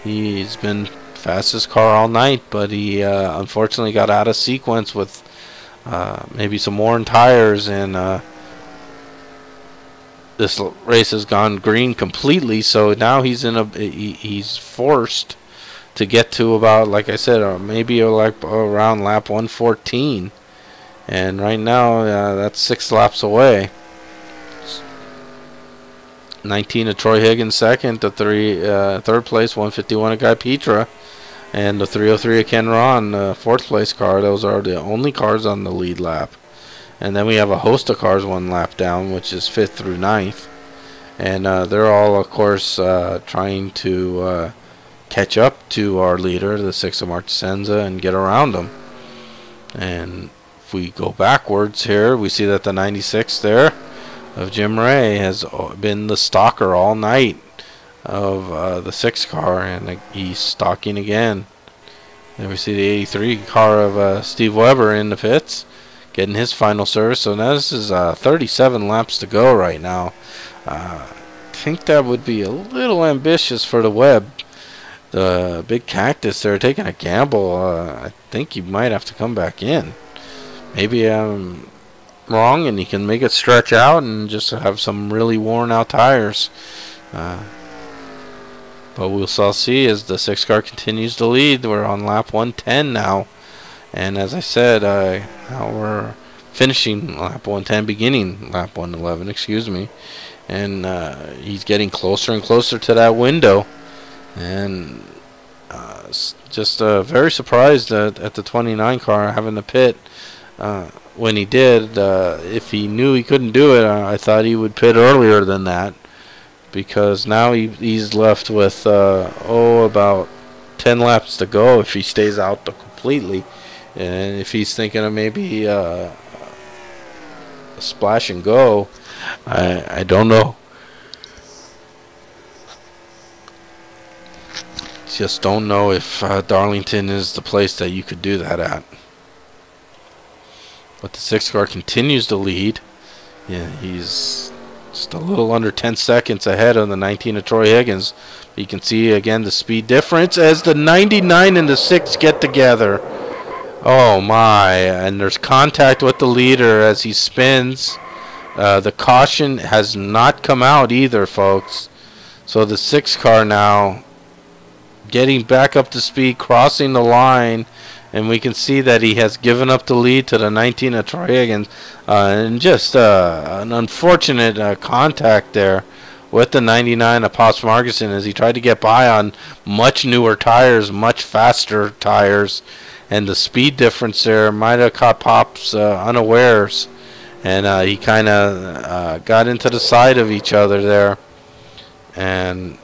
He's been fastest car all night, but he unfortunately got out of sequence with maybe some worn tires, and this race has gone green completely, so now he's forced to get to about, like I said, maybe like around lap 114, and right now that's 6 laps away. 19 of Troy Higgins second, the third place, 151 of Guy Petra, and the 303 of Ken Ron, fourth place car. Those are the only cars on the lead lap. And then we have a host of cars 1 lap down, which is 5th through 9th. And they're all, of course, trying to catch up to our leader, the 6 of Mark DeSenza, and get around him. And if we go backwards here, we see that the 96 there of Jim Ray has been the stalker all night of the 6 car, and he's stalking again. Then we see the 83 car of Steve Weber in the pits, getting his final service. So now this is 37 laps to go right now. I think that would be a little ambitious for the Webb. The big cactus, they're taking a gamble. I think he might have to come back in. Maybe I'm wrong and he can make it stretch out and just have some really worn out tires. But we'll all see as the 6 car continues to lead. We're on lap 110 now. And as I said, now we're finishing lap 110, beginning lap 111, excuse me. And he's getting closer and closer to that window. And just very surprised at the 29 car having the pit when he did. If he knew he couldn't do it, I thought he would pit earlier than that, because now he's left with about 10 laps to go if he stays out completely. And if he's thinking of maybe a splash and go, I don't know. Just don't know if Darlington is the place that you could do that at. But the 6 car continues to lead. Yeah, he's just a little under 10 seconds ahead of the 19 of Troy Higgins. You can see again the speed difference as the 99 and the 6 get together. Oh my, and there's contact with the leader as he spins. The caution has not come out either, folks. So the 6 car now getting back up to speed, crossing the line, and we can see that he has given up the lead to the 19 of Troy Higgins. And just an unfortunate contact there with the 99 of Pops Marguson as he tried to get by on much newer tires, much faster tires. And the speed difference there might have caught Pops unawares. And he kind of got into the side of each other there. And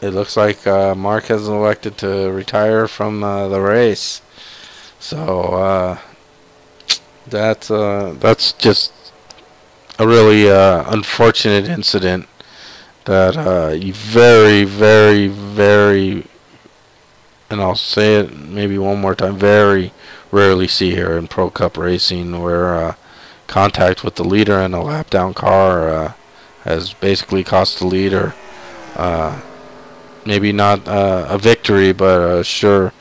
it looks like Mark has elected to retire from the race. So that's just a really unfortunate incident that you very, very, very, and I'll say it maybe one more time, very rarely see here in Pro Cup racing, where contact with the leader in a lap down car has basically cost the leader maybe not a victory, but a sure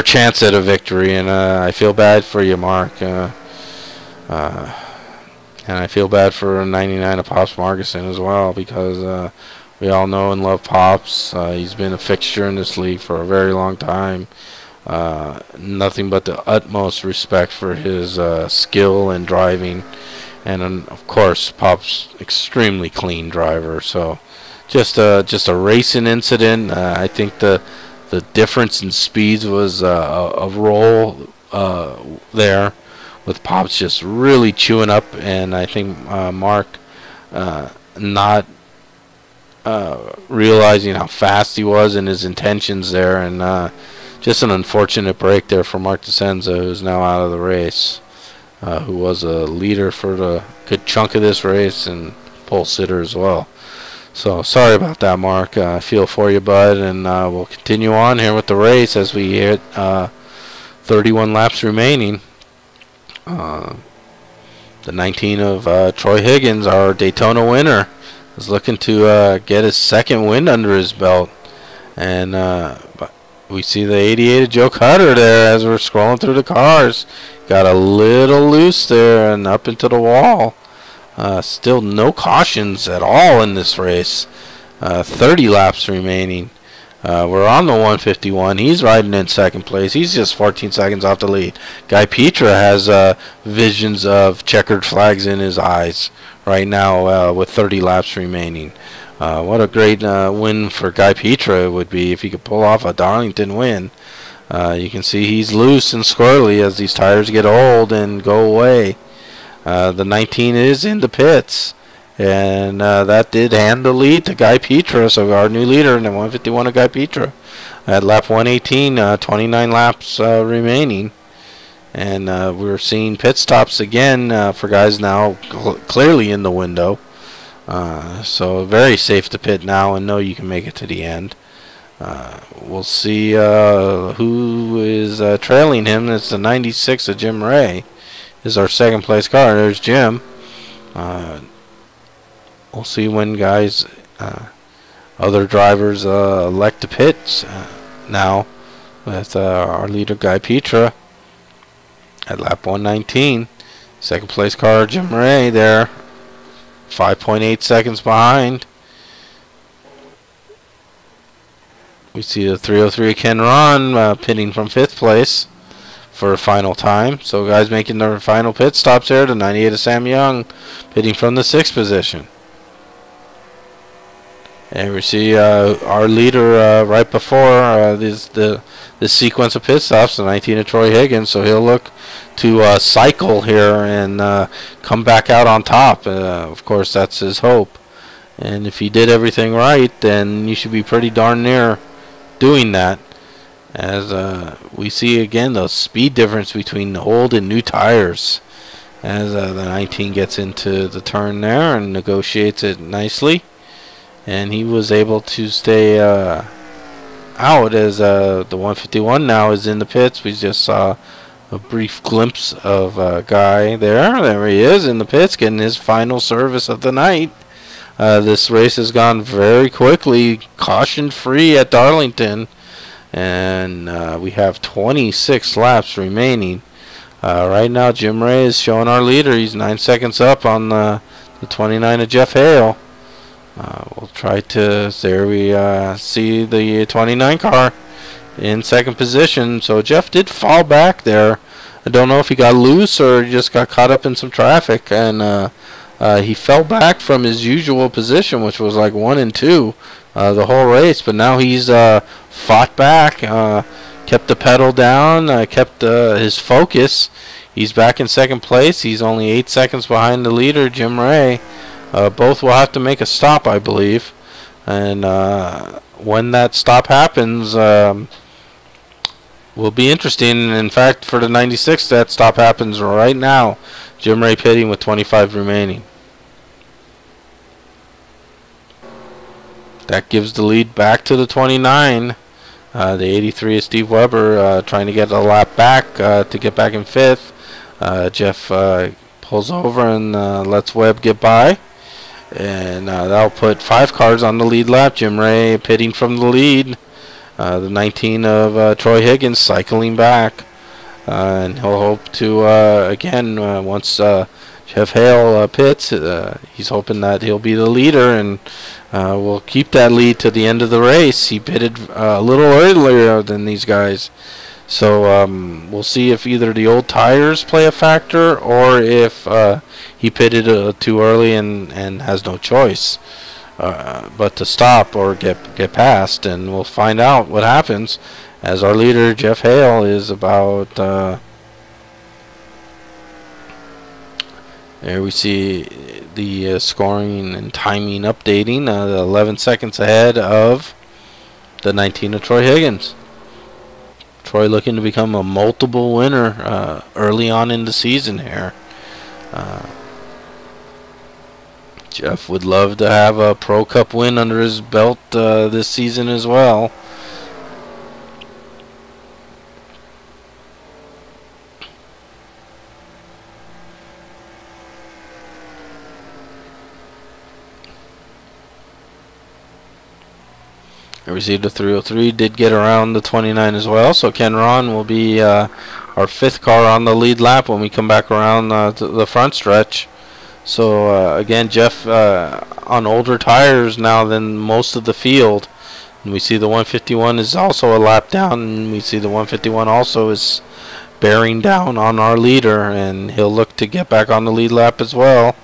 chance at a victory. And I feel bad for you, Mark. And I feel bad for 99 of Pops Marguson as well, because we all know and love Pops. He's been a fixture in this league for a very long time. Nothing but the utmost respect for his skill and driving. And of course, Pops extremely clean driver. So just a racing incident. I think the difference in speeds was a roll there, with Pops just really chewing up, and I think Mark not realizing how fast he was and his intentions there, and just an unfortunate break there for Mark DeSenza, who's now out of the race, who was a leader for the good chunk of this race and pole sitter as well. So sorry about that, Mark. I feel for you, bud, and we'll continue on here with the race as we hit 31 laps remaining. The 19 of Troy Higgins, our Daytona winner, is looking to get his second win under his belt. And we see the 88 of Joe Cutter there as we're scrolling through the cars. got a little loose there and up into the wall. Still no cautions at all in this race. 30 laps remaining. We're on the 151. He's riding in second place. He's just 14 seconds off the lead. Guy Petra has visions of checkered flags in his eyes right now with 30 laps remaining. What a great win for Guy Petra it would be if he could pull off a Darlington win. You can see he's loose and squirrely as these tires get old and go away. The 19 is in the pits. And that did hand the lead to Guy Petra, so our new leader in the 151 of Guy Petra. At lap 118, 29 laps remaining. And we're seeing pit stops again for guys now clearly in the window. So very safe to pit now and know you can make it to the end. We'll see who is trailing him. It's the 96 of Jim Ray. Is our second place car. There's Jim. We'll see when guys, other drivers elect to pit now with our leader Guy Petra at lap 119. Second place car Jim Ray there, 5.8 seconds behind. We see the 303 Ken Ron pitting from 5th place for a final time. So guys making their final pit stops there. The 98 of Sam Young pitting from the 6th position. And we see our leader right before this sequence of pit stops, the 19 of Troy Higgins. So he'll look to cycle here and come back out on top. Of course, that's his hope. And if he did everything right, then you should be pretty darn near doing that. As we see again the speed difference between old and new tires. As the 19 gets into the turn there and negotiates it nicely. And he was able to stay out as the 151 now is in the pits. We just saw a brief glimpse of a guy there. There he is in the pits getting his final service of the night. This race has gone very quickly, caution free at Darlington. And we have 26 laps remaining. Right now Jim Ray is showing our leader. He's 9 seconds up on the 29 of Jeff Hale. We'll try to, there we see the 29 car in second position. So Jeff did fall back there. I don't know if he got loose or just got caught up in some traffic. And he fell back from his usual position, which was like 1 and 2 the whole race. But now he's fought back, kept the pedal down, kept his focus. He's back in second place. He's only 8 seconds behind the leader, Jim Ray. Both will have to make a stop, I believe. And when that stop happens, will be interesting. In fact, for the 96, that stop happens right now. Jim Ray pitting with 25 remaining. That gives the lead back to the 29. The 83 is Steve Weber trying to get a lap back to get back in 5th. Jeff pulls over and lets Webb get by. And that'll put 5 cars on the lead lap. Jim Ray pitting from the lead. The 19 of Troy Higgins cycling back. And he'll hope to, again, once Jeff Hale pits, he's hoping that he'll be the leader and will keep that lead to the end of the race. He pitted a little earlier than these guys. So we'll see if either the old tires play a factor or if he pitted too early and has no choice but to stop or get past. And we'll find out what happens as our leader, Jeff Hale, is about... there we see the scoring and timing updating. 11 seconds ahead of the 19 of Troy Higgins. Troy looking to become a multiple winner early on in the season here. Jeff would love to have a Pro Cup win under his belt this season as well. I received a 303, did get around the 29 as well, so Ken Ron will be our our 5th car on the lead lap when we come back around to the front stretch. So again, Jeff on older tires now than most of the field. And we see the 151 is also a lap down, and we see the 151 also is bearing down on our leader, and he'll look to get back on the lead lap as well.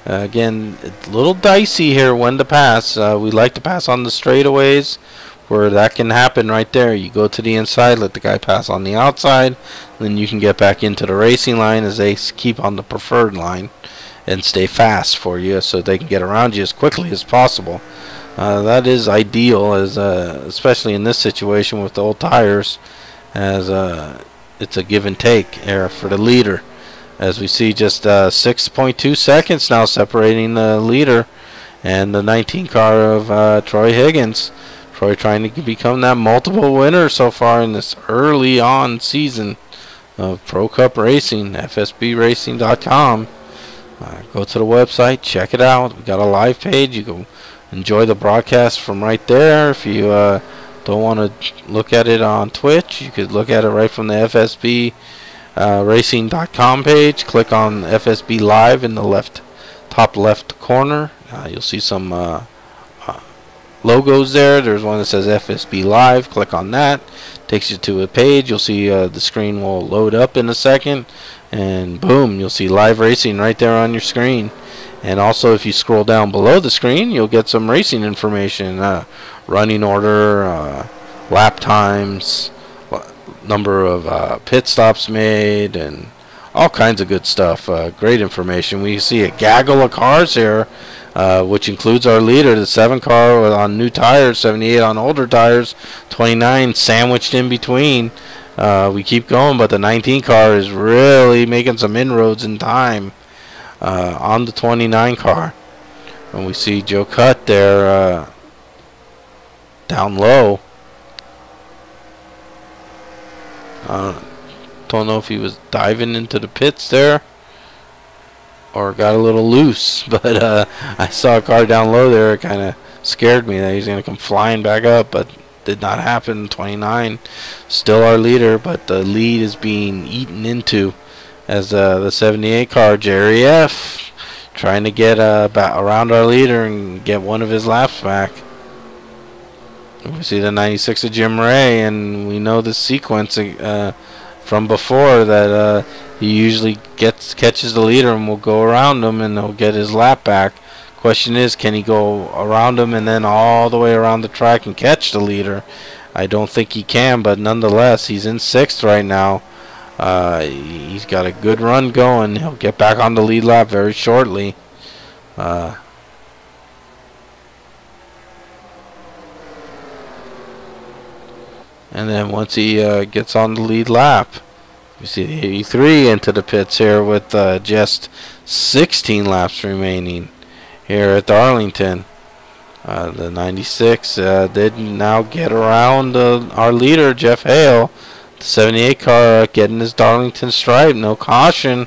Again, it's a little dicey here when to pass. We like to pass on the straightaways where that can happen right there. You go to the inside, let the guy pass on the outside, then you can get back into the racing line as they keep on the preferred line and stay fast for you so they can get around you as quickly as possible. That is ideal, as especially in this situation with the old tires, as it's a give and take here for the leader. As we see just 6.2 seconds now separating the leader and the 19 car of Troy Higgins. Troy trying to become that multiple winner so far in this early on season of Pro Cup Racing. FSBRacing.com. Go to the website, check it out. We got a live page. You can enjoy the broadcast from right there. If you don't want to look at it on Twitch, you could look at it right from the FSB racing.com page. Click on FSB Live in the top left corner. You'll see some logos there. There's one that says FSB Live. Click on that. Takes you to a page. You'll see the screen will load up in a second, and boom, you'll see live racing right there on your screen. And also, if you scroll down below the screen, you'll get some racing information, running order, lap times, number of pit stops made, and all kinds of good stuff. Great information. We see a gaggle of cars here, which includes our leader, the 7 car on new tires, 78 on older tires, 29 sandwiched in between. We keep going, but the 19 car is really making some inroads in time on the 29 car. And we see Joe Cutt there down low. Don't know if he was diving into the pits there or got a little loose, but I saw a car down low there. It kind of scared me that he's going to come flying back up, but did not happen. 29 still our leader, but the lead is being eaten into as the 78 car, Jerry F, trying to get around our leader and get one of his laps back. We see the 96 of Jim Ray, and we know the sequence from before that he usually catches the leader and will go around him and he'll get his lap back. Question is, can he go around him and then all the way around the track and catch the leader? I don't think he can, but nonetheless, he's in 6th right now. He's got a good run going. He'll get back on the lead lap very shortly. And then once he gets on the lead lap, we see the 83 into the pits here with just 16 laps remaining here at Darlington. The 96 did now get around our leader, Jeff Hale. The 78 car getting his Darlington stripe, no caution.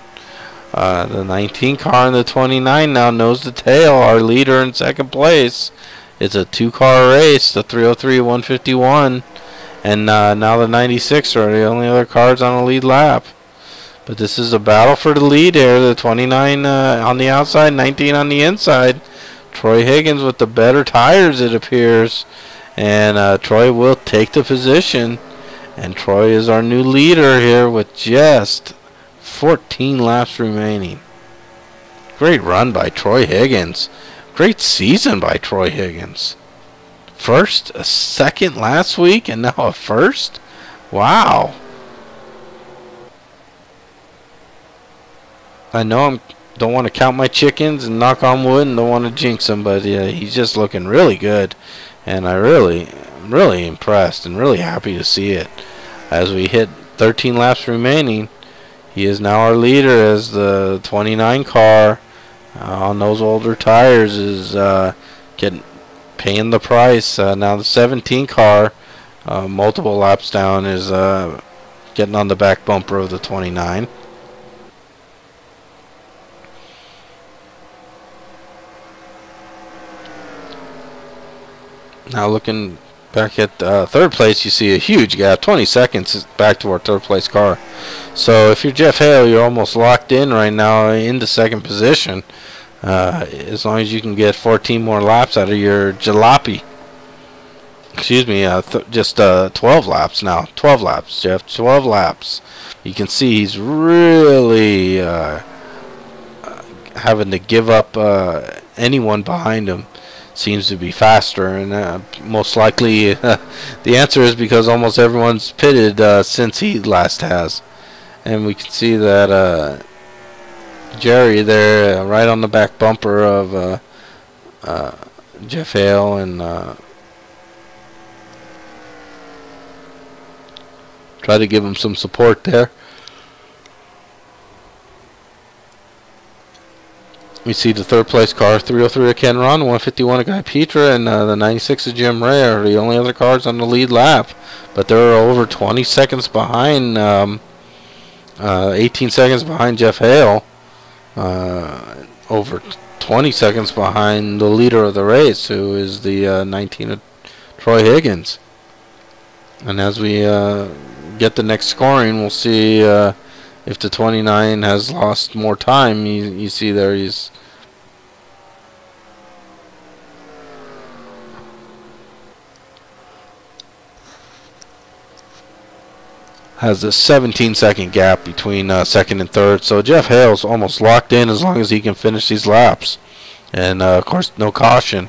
The 19 car and the 29 now knows the tail, our leader in 2nd place. It's a 2-car race, the 303 151. And now the 96 are the only other cars on the lead lap. But this is a battle for the lead here. The 29 on the outside, 19 on the inside. Troy Higgins with the better tires, it appears. And Troy will take the position. And Troy is our new leader here with just 14 laps remaining. Great run by Troy Higgins. Great season by Troy Higgins. First, a 2nd last week, and now a 1st? Wow. I know I don't want to count my chickens and knock on wood and don't want to jinx him, but he's just looking really good. And I'm really impressed and really happy to see it. As we hit 13 laps remaining, he is now our leader as the 29 car on those older tires is paying the price. Now the 17 car, multiple laps down, is getting on the back bumper of the 29. Now looking Back at third place, you see a huge gap, 20 seconds back to our third place car. So if you're Jeff Hale, you're almost locked in right now into second position. As long as you can get 14 more laps out of your jalopy. Excuse me, just 12 laps now. 12 laps, Jeff. 12 laps. You can see he's really having to give up anyone behind him. Seems to be faster, and most likely the answer is because almost everyone's pitted since he last has. And we can see that Jerry there right on the back bumper of Jeff Hale, and try to give him some support there. We see the third place car, 303 of Ken Ron, 151 of Guy Petra, and the 96 of Jim Ray are the only other cars on the lead lap. But they're over 20 seconds behind, 18 seconds behind Jeff Hale, over 20 seconds behind the leader of the race, who is the 19 of Troy Higgins. And as we get the next scoring, we'll see if the 29 has lost more time. You see there he's has a 17-second gap between second and third. So Jeff Hale's almost locked in as long as he can finish these laps. And of course, no caution.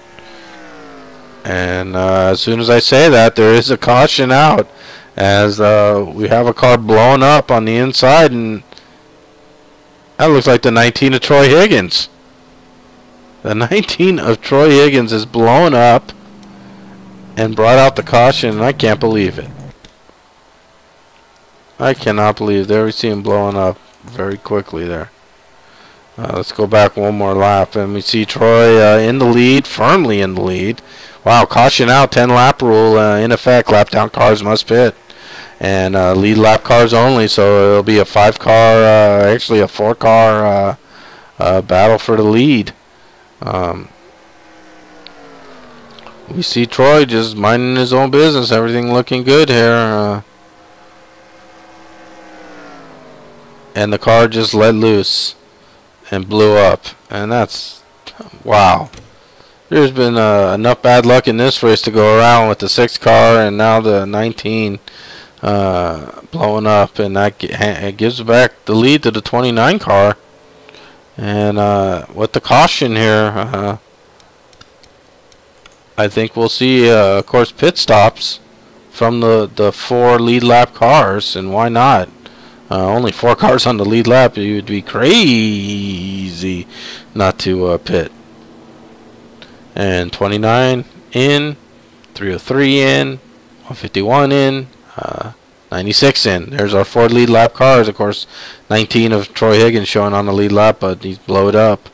And as soon as I say that, there is a caution out, as we have a car blown up on the inside, and that looks like the 19 of Troy Higgins. The 19 of Troy Higgins is blown up and brought out the caution, and I can't believe it. I cannot believe there. We see him blowing up very quickly there. Let's go back one more lap, and we see Troy in the lead, firmly in the lead. Wow, caution out, 10-lap rule in effect. Lap down cars must pit, and lead lap cars only. So it'll be a 5-car, actually a 4-car battle for the lead. We see Troy just minding his own business. Everything looking good here. And the car just let loose and blew up. And that's, wow. There's been enough bad luck in this race to go around with the 6 car and now the 19 blowing up. And that it gives back the lead to the 29 car. And with the caution here, I think we'll see, of course, pit stops from the 4 lead lap cars. And why not? Only 4 cars on the lead lap. You would be crazy not to pit. And 29 in, 303 in, 151 in, 96 in. There's our 4 lead lap cars. Of course, 19 of Troy Higgins showing on the lead lap, but he's blowed up.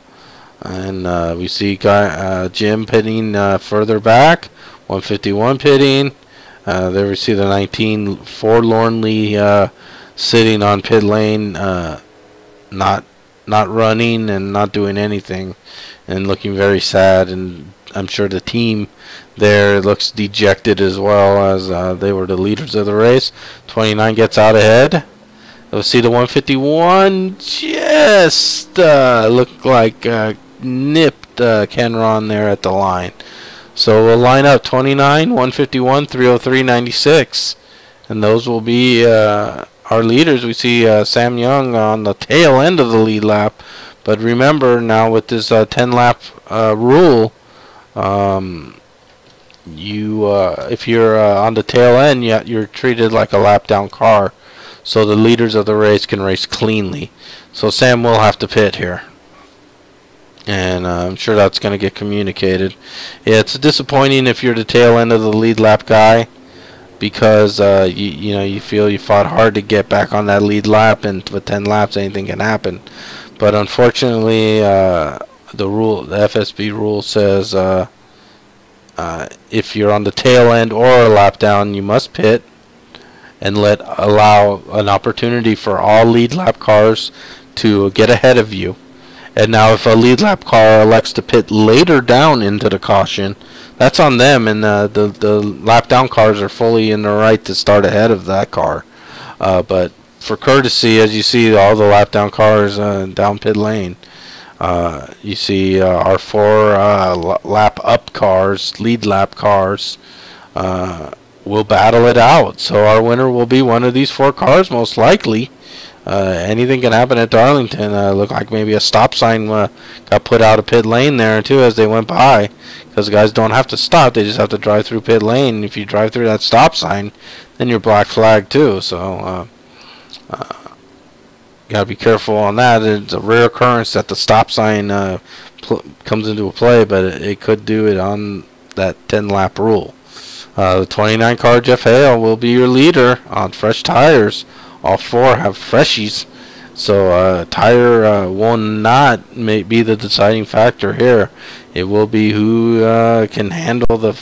And we see Jim pitting further back, 151 pitting. There we see the 19 forlornly sitting on pit lane, not running and not doing anything, and looking very sad. And I'm sure the team there looks dejected as well, as they were the leaders of the race. 29 gets out ahead. We'll see the 151 just look like nipped Ken Ron there at the line. So we'll line up 29, 151, 303, 96, and those will be our leaders. We see Sam Young on the tail end of the lead lap, but remember now with this 10-lap rule, if you're on the tail end, you're treated like a lap down car, so the leaders of the race can race cleanly. So Sam will have to pit here, and I'm sure that's going to get communicated. Yeah, it's disappointing if you're the tail end of the lead lap guy, because you feel you fought hard to get back on that lead lap, and with 10 laps anything can happen. But unfortunately, the FSB rule says if you're on the tail end or a lap down, you must pit and allow an opportunity for all lead lap cars to get ahead of you And now if a lead lap car elects to pit later down into the caution, that's on them, and the lap down cars are fully in the right to start ahead of that car. But for courtesy, as you see all the lap down cars down pit lane, you see our 4 lap up cars, lead lap cars, will battle it out. So our winner will be one of these 4 cars most likely. Anything can happen at Darlington. Looked like maybe a stop sign got put out of pit lane there too as they went by, because the guys don't have to stop, they just have to drive through pit lane. If you drive through that stop sign, then you're black flagged too. So gotta be careful on that. It's a rare occurrence that the stop sign comes into play, but it could do it on that 10 lap rule. The 29 car Jeff Hale will be your leader on fresh tires. All 4 have freshies, so tire will not be the deciding factor here. It will be who can handle the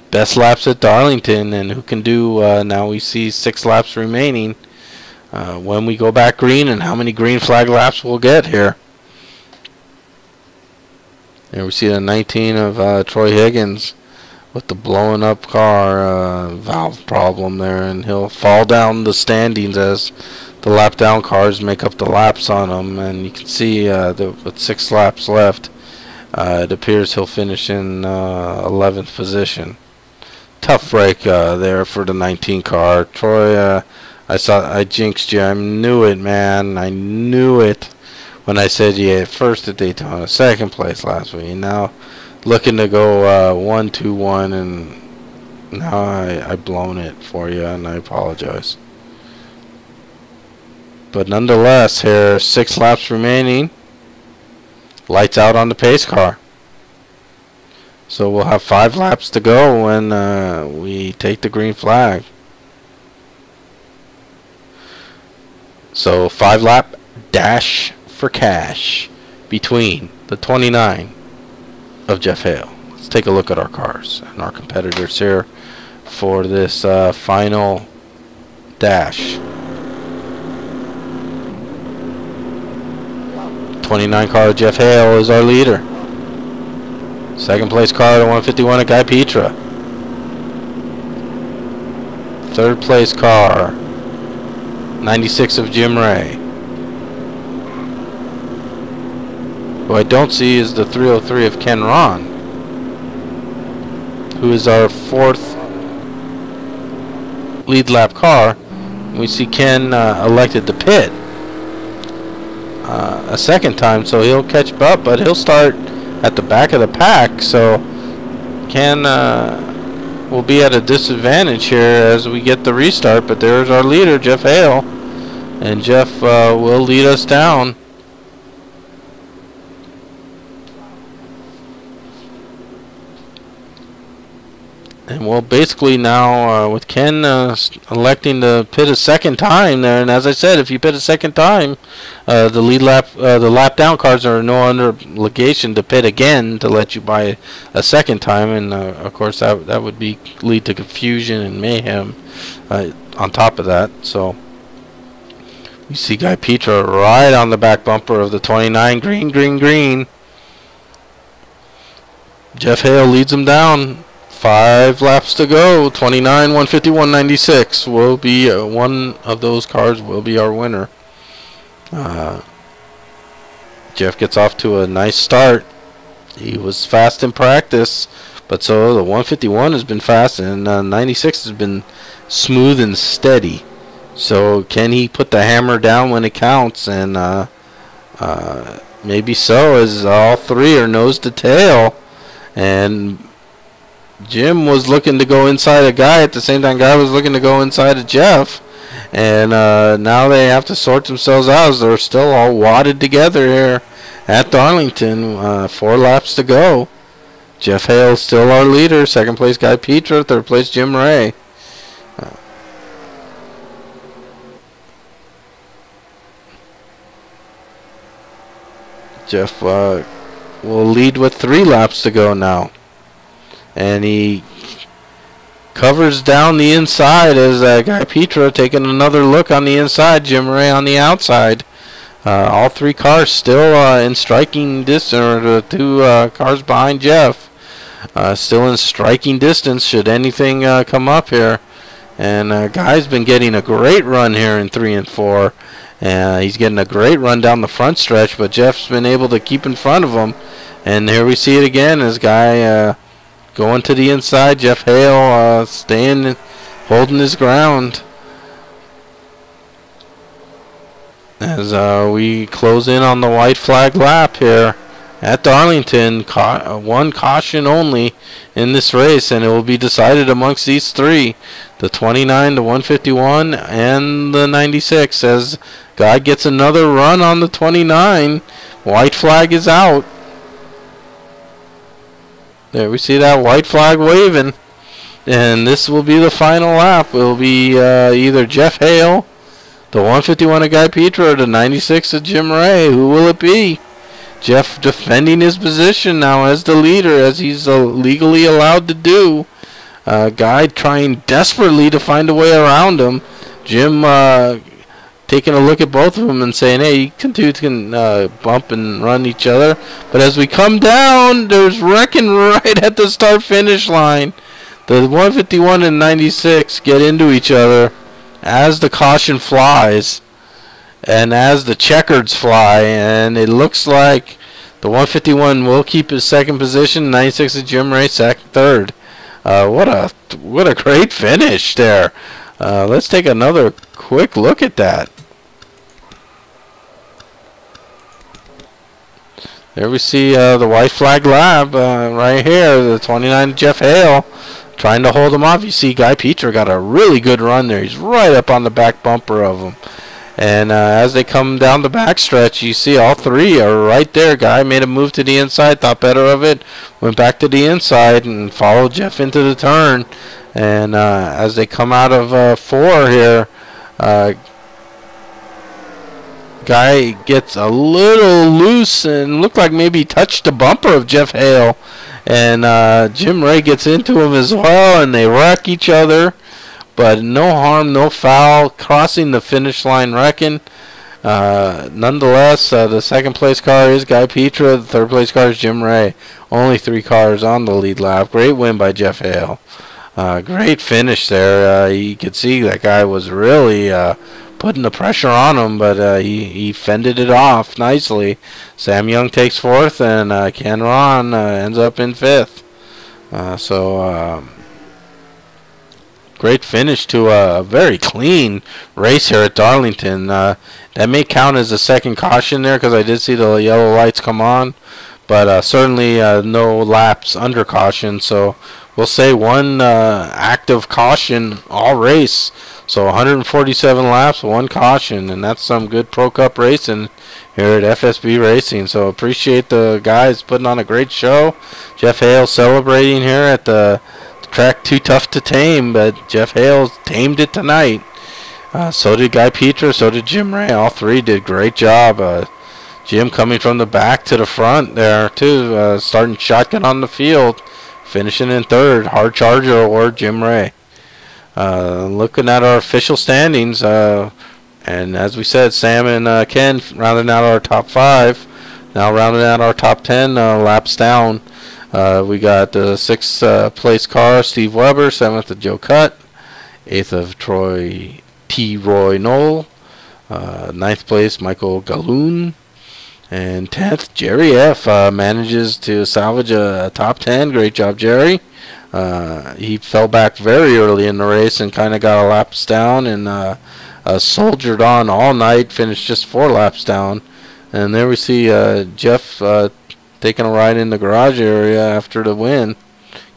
best laps at Darlington and who can do. Now we see 6 laps remaining when we go back green, and how many green flag laps we'll get here. Here we see the 19 of Troy Higgins with the blowing up car valve problem there, and he'll fall down the standings as the lap down cars make up the laps on him. And you can see with 6 laps left, it appears he'll finish in 11th position. Tough break there for the 19 car. Troy, I jinxed you. I knew it, man. I knew it when I said you had first at Daytona, 2nd place last week. Now looking to go 1-2-1, and now I've blown it for you, and I apologize. But nonetheless, here 6 laps remaining. Lights out on the pace car. So we'll have 5 laps to go when we take the green flag. So 5 lap dash for cash between the 29 of Jeff Hale. Let's take a look at our cars and our competitors here for this final dash. 29 car Jeff Hale is our leader. 2nd place car, the 151 of Guy Petra. 3rd place car, 96 of Jim Ray. Who I don't see is the 303 of Ken Ron, who is our 4th lead lap car. We see Ken elected to pit a 2nd time, so he'll catch up, but he'll start at the back of the pack. So Ken will be at a disadvantage here as we get the restart. But there's our leader, Jeff Hale, and Jeff will lead us down. And we'll basically now, with Ken electing to pit a 2nd time there, and as I said, if you pit a 2nd time, the lap down cars are no obligation to pit again to let you buy a 2nd time, and of course that would lead to confusion and mayhem on top of that. So you see Guy Petra right on the back bumper of the 29, green. Jeff Hale leads him down. 5 laps to go. 29, 151, 96 will be one of those cars will be our winner. Jeff gets off to a nice start. He was fast in practice, but so the 151 has been fast, and 96 has been smooth and steady. So can he put the hammer down when it counts? And maybe so, as all 3 are nose to tail. And Jim was looking to go inside a Guy at the same time Guy was looking to go inside of Jeff. And now they have to sort themselves out as they're still all wadded together here at Darlington. 4 laps to go. Jeff Hale still our leader. 2nd place Guy Petra. 3rd place Jim Ray. Jeff will lead with 3 laps to go now. And he covers down the inside as Guy Petra taking another look on the inside. Jim Ray on the outside. All three cars still in striking distance, or the two cars behind Jeff, still in striking distance should anything come up here. And Guy's been getting a great run here in 3 and 4. He's getting a great run down the front stretch, but Jeff's been able to keep in front of him. And here we see it again as Guy going to the inside. Jeff Hale staying, holding his ground. As we close in on the white flag lap here at Darlington. One caution only in this race, and it will be decided amongst these three. The 29, the 151, and the 96. As Guy gets another run on the 29, white flag is out. There we see that white flag waving. And this will be the final lap. It will be either Jeff Hale, the 151 of Guy Petra, or the 96 of Jim Ray. Who will it be? Jeff defending his position now as the leader, as he's legally allowed to do. Guy trying desperately to find a way around him. Jim taking a look at both of them and saying, hey, you two can bump and run each other. But as we come down, there's wrecking right at the start-finish line. The 151 and 96 get into each other as the caution flies and as the checkers fly. And it looks like the 151 will keep his second position. 96 is Jim Ray, third. What a great finish there. Let's take another quick look at that. There we see the white flag lap right here. The 29 Jeff Hale trying to hold him off. You see Guy Petra got a really good run there. He's right up on the back bumper of him. And as they come down the backstretch, you see all three are right there. Guy made a move to the inside, thought better of it, went back to the inside and followed Jeff into the turn. And as they come out of 4 here, Guy gets a little loose and looked like maybe he touched the bumper of Jeff Hale. And Jim Ray gets into him as well, and they wreck each other. But no harm, no foul, crossing the finish line wrecking. Nonetheless, the second place car is Guy Petra. The third place car is Jim Ray. Only 3 cars on the lead lap. Great win by Jeff Hale. Great finish there. You could see that guy was really putting the pressure on him, but he fended it off nicely. Sam Young takes 4th, and Ken Ron ends up in 5th. Great finish to a very clean race here at Darlington. That may count as a second caution there because I did see the yellow lights come on, but certainly no laps under caution. So we'll say 1 active caution all race. So 147 laps, 1 caution, and that's some good Pro Cup racing here at FSB Racing. So appreciate the guys putting on a great show. Jeff Hale celebrating here at the track Too Tough to Tame, but Jeff Hale tamed it tonight. So did Guy Petra, so did Jim Ray. All 3 did great job. Jim coming from the back to the front there too, starting shotgun on the field, finishing in 3rd. Hard Charger Award, Jim Ray. Looking at our official standings, and as we said, Sam and Ken rounding out our top 5. Now rounding out our top 10 laps down. We got the 6th place car, Steve Weber. 7th of Joe Cutt. 8th of Troy T. Roy Knoll. 9th place, Michael Galoon. And 10th, Jerry F. Manages to salvage a top 10. Great job, Jerry. He fell back very early in the race and kind of got a laps down and soldiered on all night. Finished just 4 laps down. And there we see Jeff taking a ride in the garage area after the win,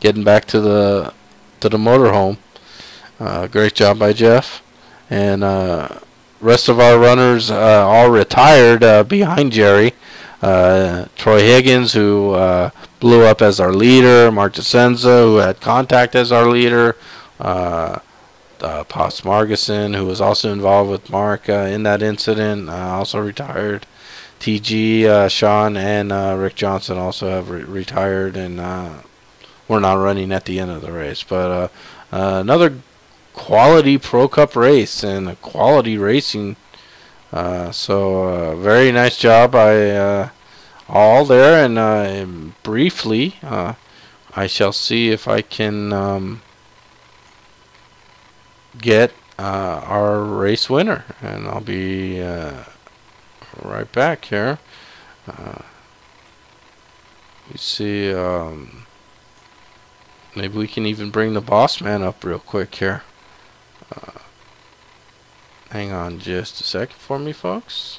getting back to the motorhome. Great job by Jeff. And rest of our runners all retired behind Jerry. Troy Higgins, who blew up as our leader. Mark DeCenza, who had contact as our leader. Pos Margison, who was also involved with Mark in that incident, also retired. TG, Sean, and Rick Johnson also have retired, and we're not running at the end of the race. But another quality Pro Cup race and a quality racing So very nice job by all there, and briefly I shall see if I can get our race winner, and I'll be right back here. You see, maybe we can even bring the boss man up real quick here. Hang on just a second for me, folks.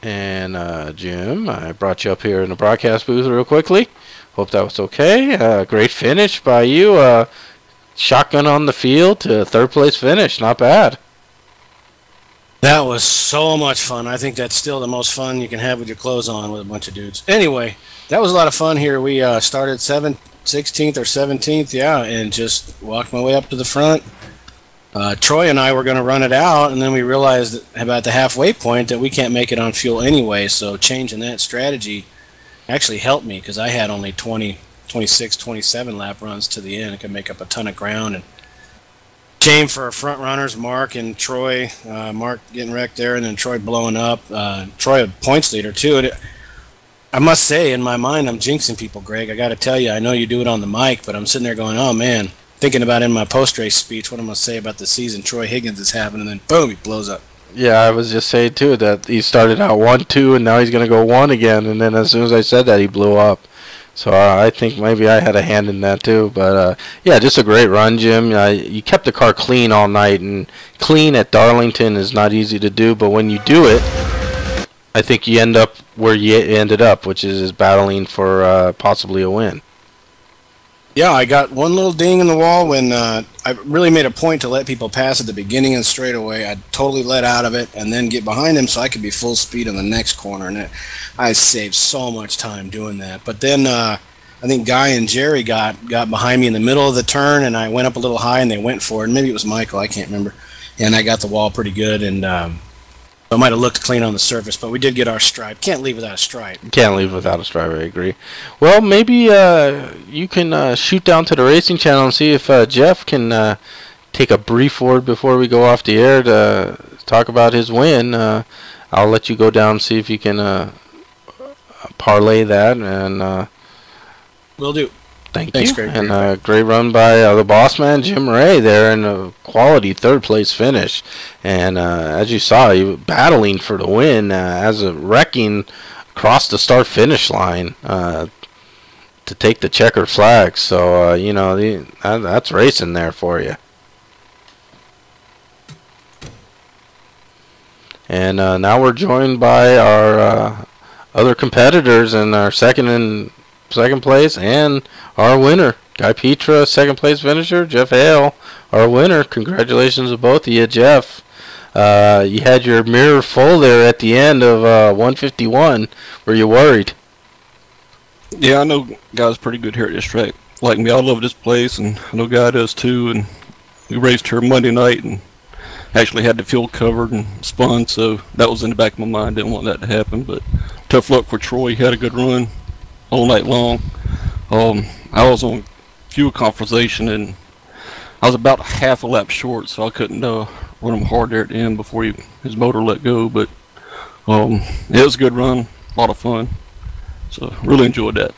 And Jim, I brought you up here in the broadcast booth real quickly. Hope that was okay. Great finish by you. Shotgun on the field to third place finish. Not bad. That was so much fun. I think that's still the most fun you can have with your clothes on with a bunch of dudes. Anyway, that was a lot of fun here. We started 16th or 17th, yeah, and just walked my way up to the front. Troy and I were going to run it out, and then we realized about the halfway point that we can't make it on fuel anyway, so changing that strategy actually helped me because I had only 26, 27 lap runs to the end. I could make up a ton of ground. And shame for our front runners, Mark and Troy. Mark getting wrecked there, and then Troy blowing up. Troy a points leader too. And I must say, in my mind, I'm jinxing people, Greg. I got to tell you, I know you do it on the mic, but I'm sitting there going, oh man, thinking about in my post-race speech what I'm going to say about the season Troy Higgins is having, and then boom, he blows up. Yeah, I was just saying too that he started out 1-2, and now he's going to go 1 again, and then as soon as I said that, he blew up. So I think maybe I had a hand in that too. But yeah, just a great run, Jim. You kept the car clean all night, and clean at Darlington is not easy to do. But when you do it, I think you end up where you ended up, which is battling for possibly a win. Yeah, I got one little ding in the wall when I really made a point to let people pass at the beginning and straightaway. I'd totally let out of it and then get behind them so I could be full speed in the next corner. And I saved so much time doing that. But then I think Guy and Jerry got behind me in the middle of the turn, and I went up a little high, and they went for it. Maybe it was Michael, I can't remember. And I got the wall pretty good, and it might have looked clean on the surface, but we did get our stripe. Can't leave without a stripe. Can't leave without a stripe, I agree. Well, maybe you can shoot down to the racing channel and see if Jeff can take a brief word before we go off the air to talk about his win. I'll let you go down and see if you can parlay that. And will do. Thanks, Greg. And great run by the boss man, Jim Ray, there in a quality third-place finish. And as you saw, he was battling for the win as a wrecking across the start-finish line to take the checkered flag. So, you know, that's racing there for you. And now we're joined by our other competitors in our second place, and our winner, Guy Petra, second place finisher, Jeff Hale, our winner. Congratulations to both of you, Jeff. You had your mirror full there at the end of 151. Were you worried? Yeah, I know Guy's pretty good here at this track. Like me, I love this place, and I know Guy does too. And we raced here Monday night and actually had the field covered and spun, so that was in the back of my mind. Didn't want that to happen, but tough luck for Troy. He had a good run all night long. I was on fuel conversation, and I was about half a lap short, so I couldn't run him hard there at the end before his motor let go. But it was a good run, a lot of fun. So really enjoyed that.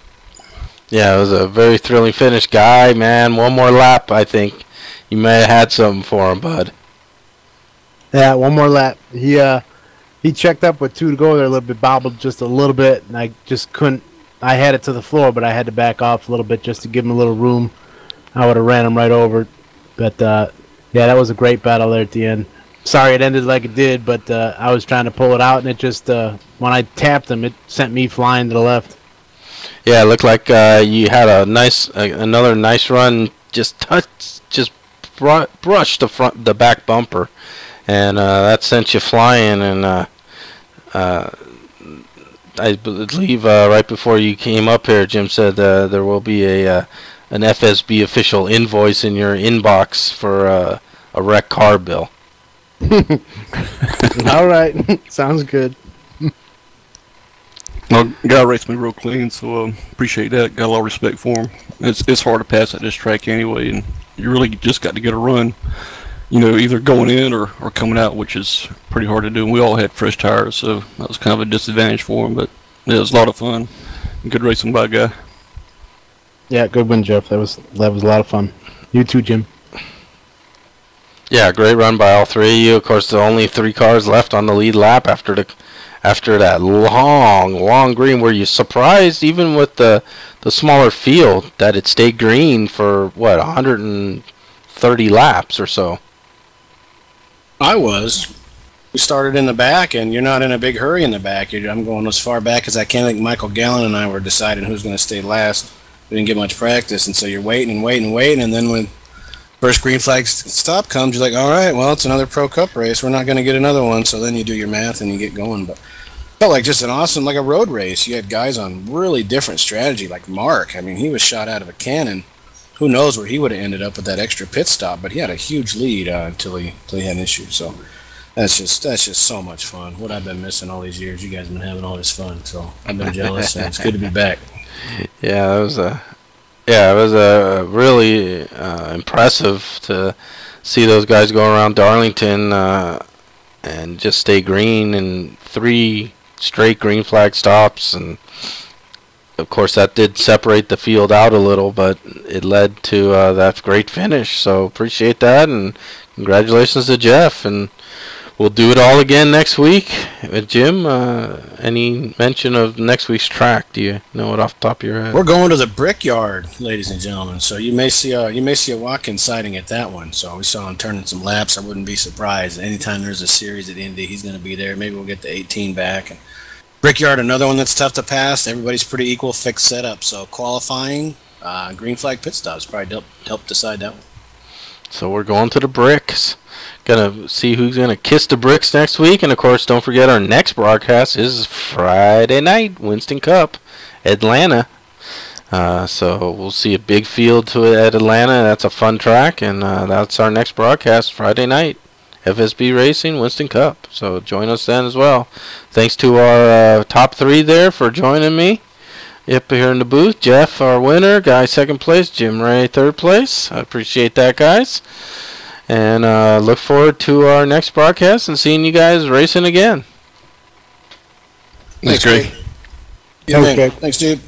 Yeah, it was a very thrilling finish. Guy, man, one more lap, I think you may have had something for him, bud. Yeah, one more lap. He checked up with 2 to go there, a little bit, bobbled just a little bit, and I just couldn't. I had it to the floor, but I had to back off a little bit just to give him a little room. I would have ran him right over. But, yeah, that was a great battle there at the end. Sorry it ended like it did, but I was trying to pull it out, and it just, when I tapped him, it sent me flying to the left. Yeah, it looked like you had a another nice run, just brushed the back bumper, and that sent you flying. And I believe right before you came up here, Jim said there will be an FSB official invoice in your inbox for a wrecked car bill. All right, sounds good. Well, Guy raced me real clean, so appreciate that. Got a lot of respect for him. It's hard to pass at this track anyway, and you really just got to get a run. either going in or coming out, which is pretty hard to do. And we all had fresh tires, so that was kind of a disadvantage for them. But yeah, it was a lot of fun. Good racing by a guy. Yeah, good win, Jeff. That was a lot of fun. You too, Jim. Yeah, great run by all three of you. Of course, the only 3 cars left on the lead lap after that long green. Were you surprised, even with the smaller field, that it stayed green for what, 130 laps or so? I was. We started in the back, and you're not in a big hurry in the back. I'm going as far back as I can. I think Michael Gallen and I were deciding who's going to stay last. We didn't get much practice, and so you're waiting, and then when first green flag stop comes, you're like, all right, well, it's another Pro Cup race. We're not going to get another one. So then you do your math and you get going. But felt like just an awesome, like a road race. You had guys on really different strategy, like Mark. I mean, he was shot out of a cannon. Who knows where he would have ended up with that extra pit stop? But he had a huge lead until he had an issue. So that's just so much fun. What I've been missing all these years. You guys have been having all this fun. So I've been jealous, and it's good to be back. Yeah, it was a really impressive to see those guys go around Darlington and just stay green in 3 straight green flag stops, and of course that did separate the field out a little, but it led to that great finish. So appreciate that, and congratulations to Jeff, and we'll do it all again next week. Jim, any mention of next week's track? Do you know it off the top of your head? We're going to the Brickyard, ladies and gentlemen. So you may see a Watkins sighting at that one. So we saw him turning some laps. I wouldn't be surprised. Anytime there's a series at Indy, he's going to be there. Maybe we'll get the 18 back. And Brickyard, another one that's tough to pass. Everybody's pretty equal, fixed setup. So qualifying, green flag pit stops probably help decide that one. So we're going to the bricks. Gonna see who's gonna kiss the bricks next week, and of course, don't forget our next broadcast is Friday night, Winston Cup, Atlanta. So we'll see a big field to it at Atlanta. That's a fun track, and that's our next broadcast Friday night, FSB Racing, Winston Cup. So join us then as well. Thanks to our top 3 there for joining me. Yep, here in the booth. Jeff, our winner. Guy, 2nd place. Jim Ray, 3rd place. I appreciate that, guys. And look forward to our next broadcast and seeing you guys racing again. Thanks, Greg. Yeah, thanks, dude.